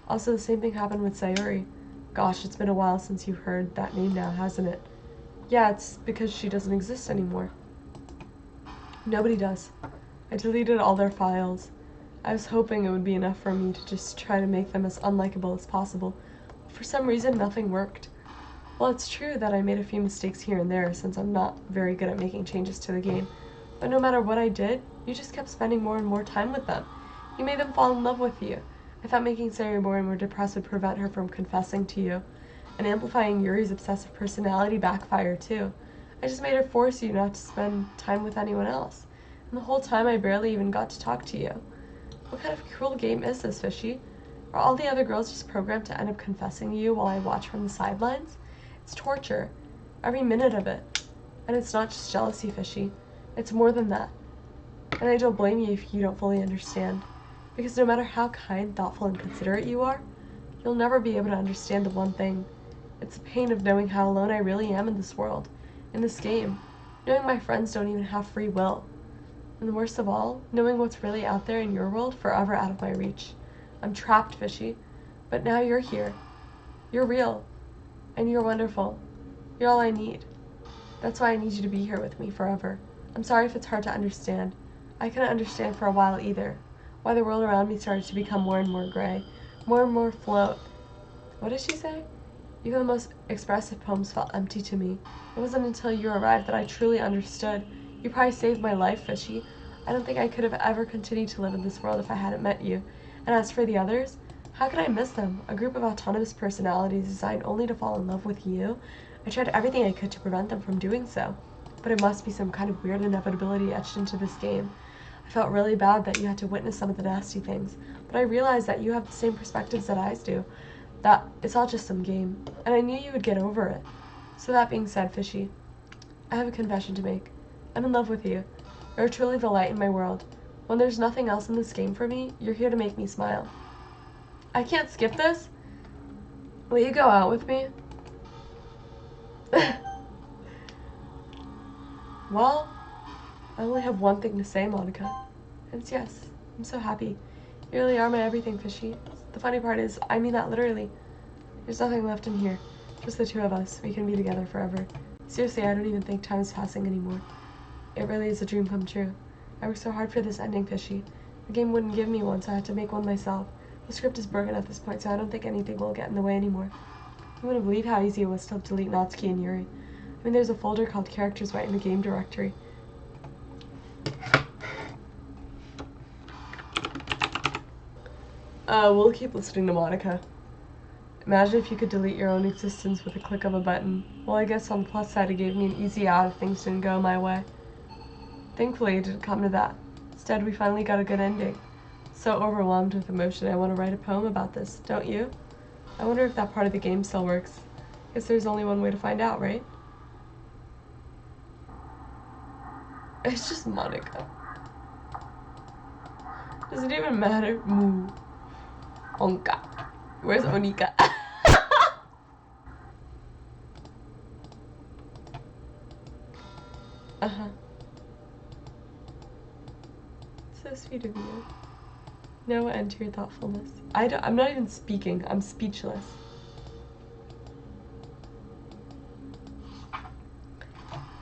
Also, the same thing happened with Sayuri. Gosh, it's been a while since you've heard that name now, hasn't it? Yeah, it's because she doesn't exist anymore. Nobody does. I deleted all their files. I was hoping it would be enough for me to just try to make them as unlikable as possible. But for some reason, nothing worked. Well, it's true that I made a few mistakes here and there since I'm not very good at making changes to the game. But no matter what I did, you just kept spending more and more time with them. You made them fall in love with you. I thought making Sayuri more and more depressed would prevent her from confessing to you. And amplifying Yuri's obsessive personality backfired too. I just made her force you not to spend time with anyone else. And the whole time I barely even got to talk to you. What kind of cruel game is this, Fishy? Are all the other girls just programmed to end up confessing to you while I watch from the sidelines? It's torture. Every minute of it. And it's not just jealousy, Fishy. It's more than that. And I don't blame you if you don't fully understand. Because no matter how kind, thoughtful, and considerate you are, you'll never be able to understand the one thing. It's the pain of knowing how alone I really am in this world, in this game, knowing my friends don't even have free will. And the worst of all, knowing what's really out there in your world forever out of my reach. I'm trapped, Fishy. But now you're here. You're real. And you're wonderful. You're all I need. That's why I need you to be here with me forever. I'm sorry if it's hard to understand. I couldn't understand for a while either. Why the world around me started to become more and more gray. More and more float. What did she say? Even the most expressive poems felt empty to me. It wasn't until you arrived that I truly understood. You probably saved my life, Fishy. I don't think I could have ever continued to live in this world if I hadn't met you. And as for the others, how could I miss them? A group of autonomous personalities designed only to fall in love with you. I tried everything I could to prevent them from doing so. But it must be some kind of weird inevitability etched into this game. I felt really bad that you had to witness some of the nasty things, but I realized that you have the same perspectives that I do. That it's all just some game, and I knew you would get over it. So that being said, Fishy, I have a confession to make. I'm in love with you. You're truly the light in my world. When there's nothing else in this game for me, you're here to make me smile. I can't skip this? Will you go out with me? Well, I only have one thing to say, Monica. And it's yes. I'm so happy. You really are my everything, Fishy. The funny part is, I mean that literally. There's nothing left in here. Just the two of us. We can be together forever. Seriously, I don't even think time is passing anymore. It really is a dream come true. I worked so hard for this ending, Fishy. The game wouldn't give me one, so I had to make one myself. The script is broken at this point, so I don't think anything will get in the way anymore. You wouldn't believe how easy it was to delete Natsuki and Yuri. I mean, there's a folder called Characters right in the game directory. We'll keep listening to Monica. Imagine if you could delete your own existence with a click of a button. Well, I guess on the plus side, it gave me an easy out if things didn't go my way. Thankfully, it didn't come to that. Instead, we finally got a good ending. So overwhelmed with emotion, I want to write a poem about this, don't you? I wonder if that part of the game still works. Guess there's only one way to find out, right? It's just Monica. Does it even matter? Moo. Onka. Where's Onika? Uh-huh. So sweet of you. No end to your thoughtfulness. I'm not even speaking. I'm speechless.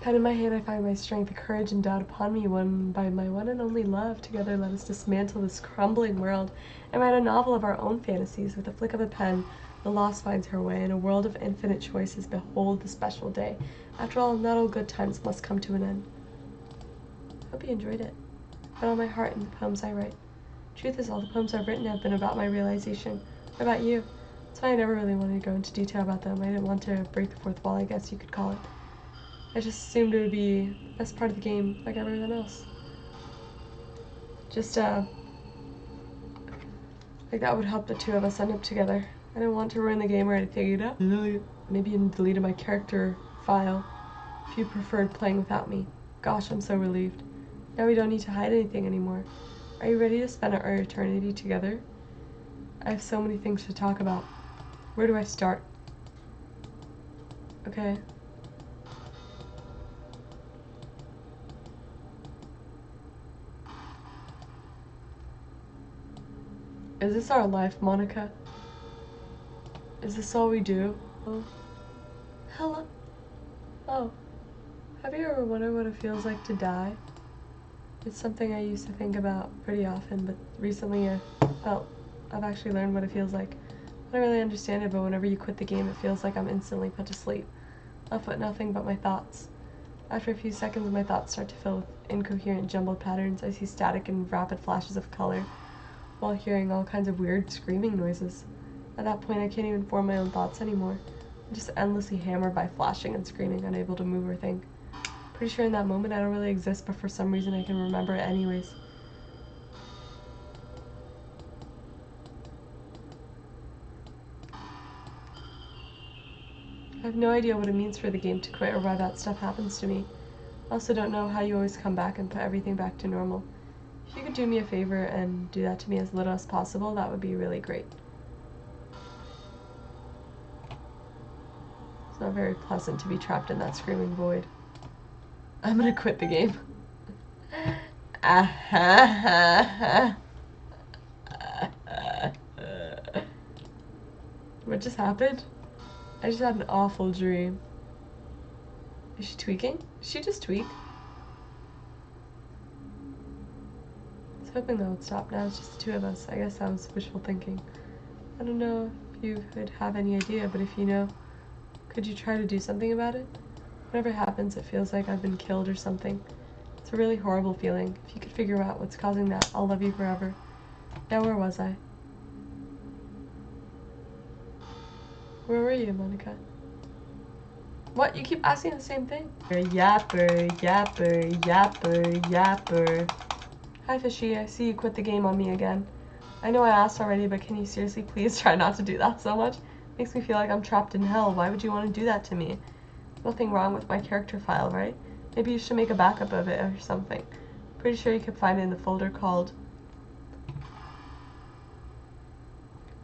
Pen in my hand, I find my strength, courage, and doubt upon me, won by my one and only love. Together, let us dismantle this crumbling world and write a novel of our own fantasies. With a flick of a pen, the lost finds her way. In a world of infinite choices, behold the special day. After all, not all good times must come to an end. Hope you enjoyed it. Put all my heart in the poems I write. Truth is, all the poems I've written have been about my realization, or about you. That's why I never really wanted to go into detail about them. I didn't want to break the fourth wall, I guess you could call it. I just assumed it would be the best part of the game, like everything else. Just, like that would help the two of us end up together. I didn't want to ruin the game or anything, you know? Maybe even deleted my character file if you preferred playing without me. Gosh, I'm so relieved. Now we don't need to hide anything anymore. Are you ready to spend our eternity together? I have so many things to talk about. Where do I start? Okay. Is this our life, Monica? Is this all we do? Oh. Hello? Oh. Have you ever wondered what it feels like to die? It's something I used to think about pretty often, but recently I've actually learned what it feels like. I don't really understand it, but whenever you quit the game, it feels like I'm instantly put to sleep. Left with nothing but my thoughts. After a few seconds, my thoughts start to fill with incoherent, jumbled patterns. I see static and rapid flashes of color, while hearing all kinds of weird screaming noises. At that point, I can't even form my own thoughts anymore. I'm just endlessly hammered by flashing and screaming, unable to move or think. Pretty sure in that moment I don't really exist, but for some reason I can remember it anyways. have no idea what it means for the game to quit or why that stuff happens to me. I also don't know how you always come back and put everything back to normal. If you could do me a favor and do that to me as little as possible, that would be really great. It's not very pleasant to be trapped in that screaming void. I'm gonna quit the game. What just happened? I just had an awful dream. Is she tweaking? Did she just tweak? I was hoping that would stop. Now it's just the two of us. I guess that was wishful thinking. I don't know if you could have any idea, but if you know, could you try to do something about it? Whatever happens, it feels like I've been killed or something. It's a really horrible feeling. If you could figure out what's causing that, I'll love you forever. Now, where was I? Where were you, Monica? What? You keep asking the same thing. Yapper, yapper, yapper, yapper. Hi, Fishy. I see you quit the game on me again. I know I asked already, but can you seriously please try not to do that so much? Makes me feel like I'm trapped in hell. Why would you want to do that to me? Nothing wrong with my character file, right? Maybe you should make a backup of it or something. Pretty sure you could find it in the folder called...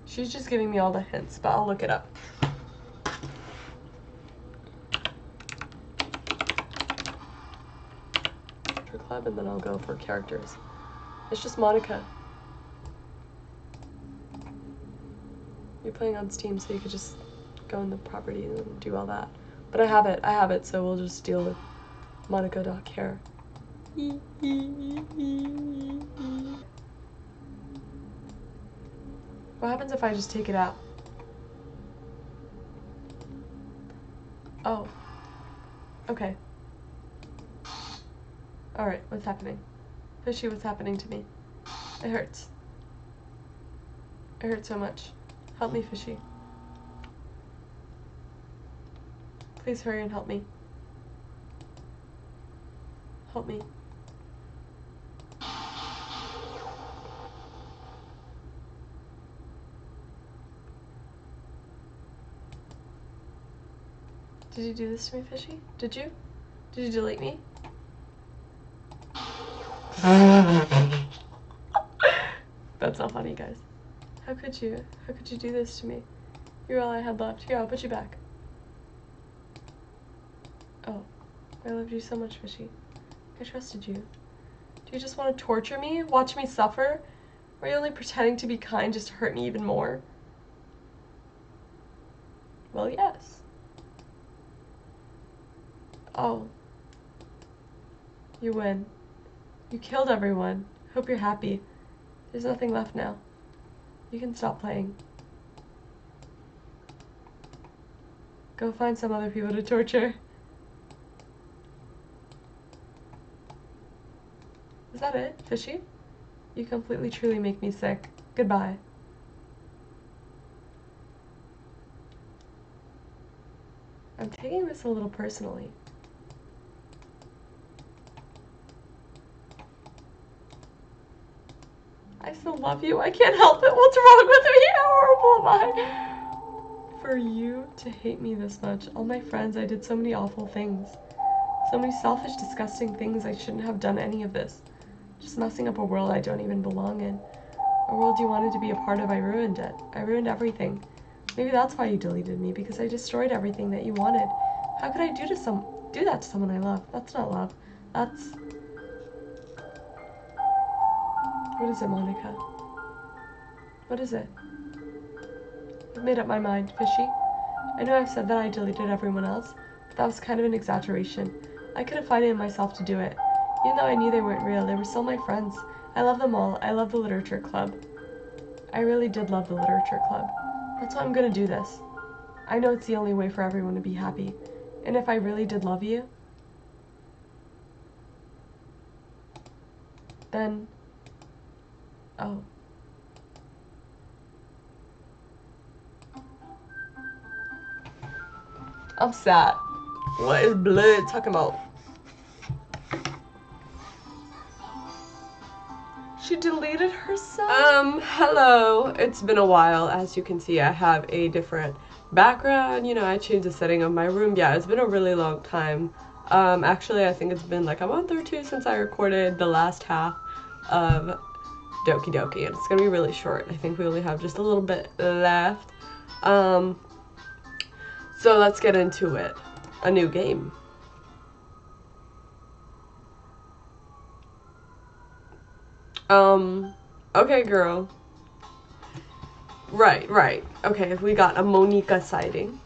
She's just giving me all the hints, but I'll look it up. For club, and then I'll go for characters. It's just Monica. You're playing on Steam, so you could just go in the property and do all that. But I have it, so we'll just deal with Monica.care. What happens if I just take it out? Oh. Okay. Alright, what's happening? Fishy, what's happening to me? It hurts. It hurts so much. Help me, Fishy. Please hurry and help me. Help me. Did you do this to me, Fishy? Did you? Did you delete me? That's not funny, guys. How could you? How could you do this to me? You're all I had left. Here, I'll put you back. Oh, I loved you so much, Fishy. I trusted you. Do you just want to torture me? Watch me suffer? Or are you only pretending to be kind just to hurt me even more? Well, yes. Oh. You win. You killed everyone. Hope you're happy. There's nothing left now. You can stop playing. Go find some other people to torture. Is that it, Fishy? You completely truly make me sick. Goodbye. I'm taking this a little personally. I still love you. I can't help it. What's wrong with me? How horrible am I? For you to hate me this much. All my friends, I did so many awful things. So many selfish, disgusting things. I shouldn't have done any of this. Just messing up a world I don't even belong in. A world you wanted to be a part of, I ruined it. I ruined everything. Maybe that's why you deleted me, because I destroyed everything that you wanted. How could I do that to someone I love? That's not love. That's... What is it, Monica? What is it? I've made up my mind, Fishy. I know I've said that I deleted everyone else, but that was kind of an exaggeration. I couldn't find it in myself to do it. Even though I knew they weren't real, they were still my friends. I love them all. I love the literature club. I really did love the literature club. That's why I'm gonna do this. I know it's the only way for everyone to be happy. And if I really did love you, then... Oh. I'm sad. What is blood talking about? She deleted herself? Hello. It's been a while. As you can see, I have a different background, you know, I changed the setting of my room. Yeah, it's been a really long time. Actually, I think it's been like a month or two since I recorded the last half of Doki Doki, and it's gonna be really short. I think we only have just a little bit left. So let's get into it. A new game. Okay, girl. Right. Okay, we got a Monica sighting.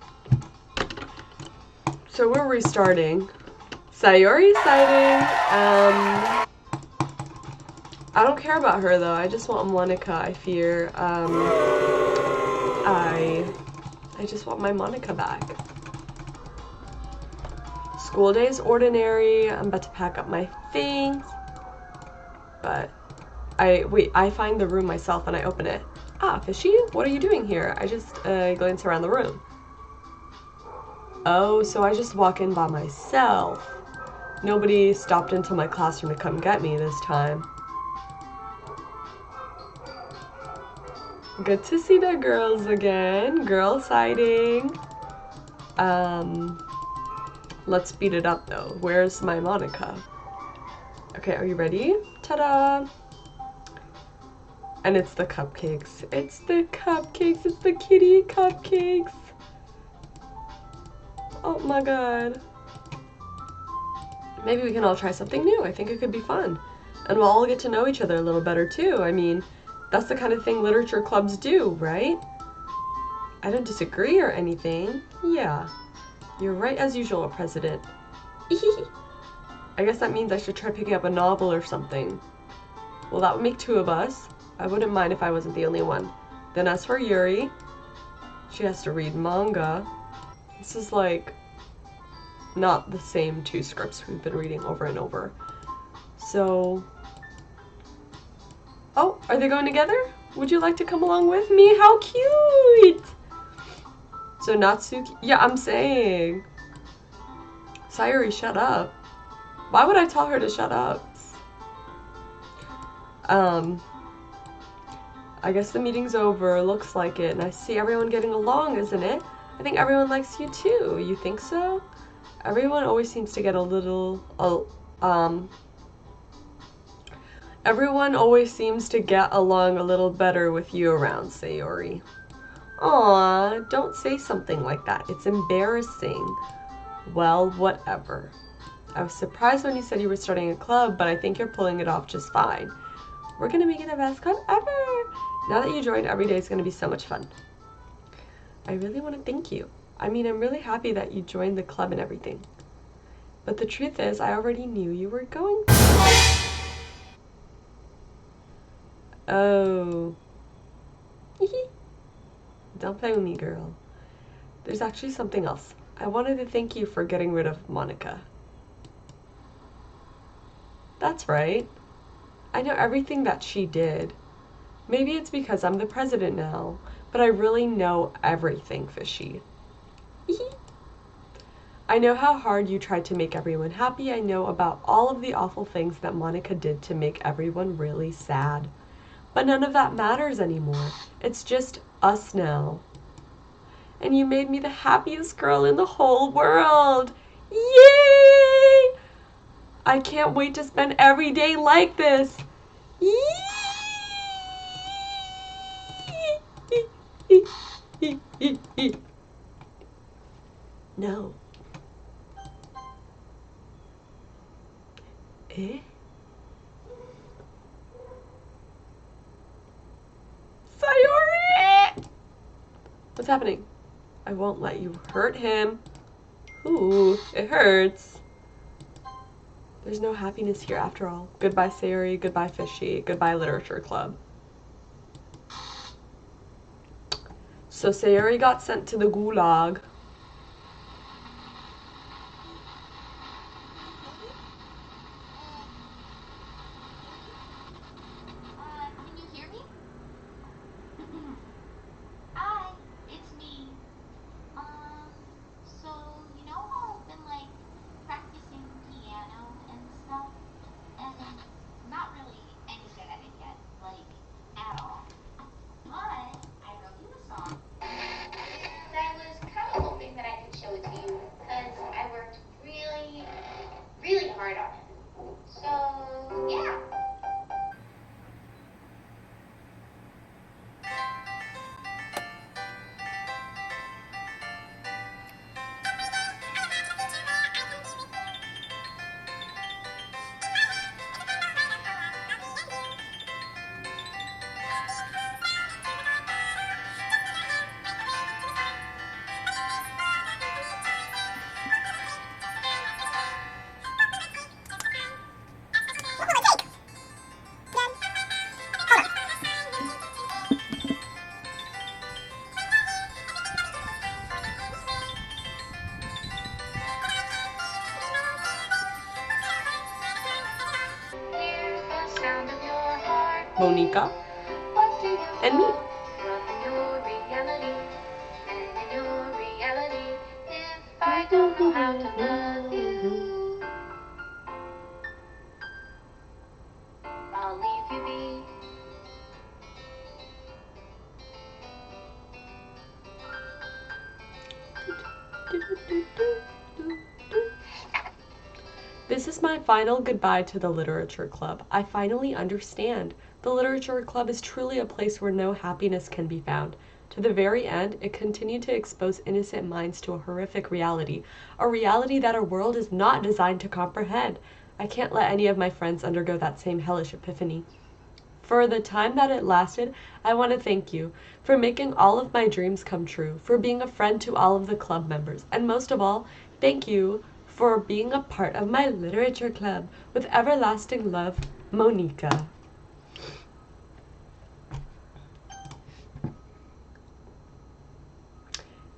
So we're restarting. Sayori sighting. I don't care about her though. I just want Monica, I fear. I just want my Monica back. School day's ordinary. I'm about to pack up my things. But I find the room myself and I open it. Ah, Fishy, what are you doing here? I just glance around the room. Oh, so I just walk in by myself. Nobody stopped into my classroom to come get me this time. Good to see the girls again. Girl sighting. Let's speed it up though. Where's my Monica? Okay, are you ready? Ta-da! And it's the cupcakes. It's the cupcakes. It's the kitty cupcakes. Oh my god. Maybe we can all try something new. I think it could be fun. And we'll all get to know each other a little better too. I mean, that's the kind of thing literature clubs do, right? I don't disagree or anything. Yeah. You're right as usual, President. I guess that means I should try picking up a novel or something. Well, that would make 2 of us. I wouldn't mind if I wasn't the only one. Then as for Yuri, she has to read manga. This is like not the same 2 scripts we've been reading over and over. So, oh, are they going together? Would you like to come along with me? How cute! So Natsuki, yeah, I'm saying. Sayori, shut up. Why would I tell her to shut up? I guess the meeting's over, looks like it, and I see everyone getting along, isn't it? I think everyone likes you too. You think so? Everyone always seems to get a little, everyone always seems to get along a little better with you around, Sayori. Aw, don't say something like that. It's embarrassing. Well, whatever. I was surprised when you said you were starting a club, but I think you're pulling it off just fine. We're gonna make it the best club ever! Now that you joined, every day is gonna be so much fun. I really want to thank you. I mean, I'm really happy that you joined the club and everything. But the truth is, I already knew you were going to. Oh. Don't play with me, girl. There's actually something else. I wanted to thank you for getting rid of Monica. That's right. I know everything that she did. Maybe it's because I'm the president now, but I really know everything, Fishy. I know how hard you tried to make everyone happy. I know about all of the awful things that Monica did to make everyone really sad. But none of that matters anymore. It's just us now. And you made me the happiest girl in the whole world. Yay! I can't wait to spend every day like this. No. Eh? Sayori! What's happening? I won't let you hurt him. Ooh, it hurts. There's no happiness here after all. Goodbye, Sayori. Goodbye, Fishy. Goodbye, Literature Club. So Sayori got sent to the gulag. Monica, and me. I don't know how to love you. I'll leave you be. This is my final goodbye to the literature club. I finally understand. The literature club is truly a place where no happiness can be found. To the very end, it continued to expose innocent minds to a horrific reality, a reality that our world is not designed to comprehend. I can't let any of my friends undergo that same hellish epiphany. For the time that it lasted, I want to thank you for making all of my dreams come true, for being a friend to all of the club members, and most of all, thank you for being a part of my literature club. With everlasting love, Monica.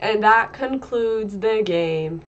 And that concludes the game.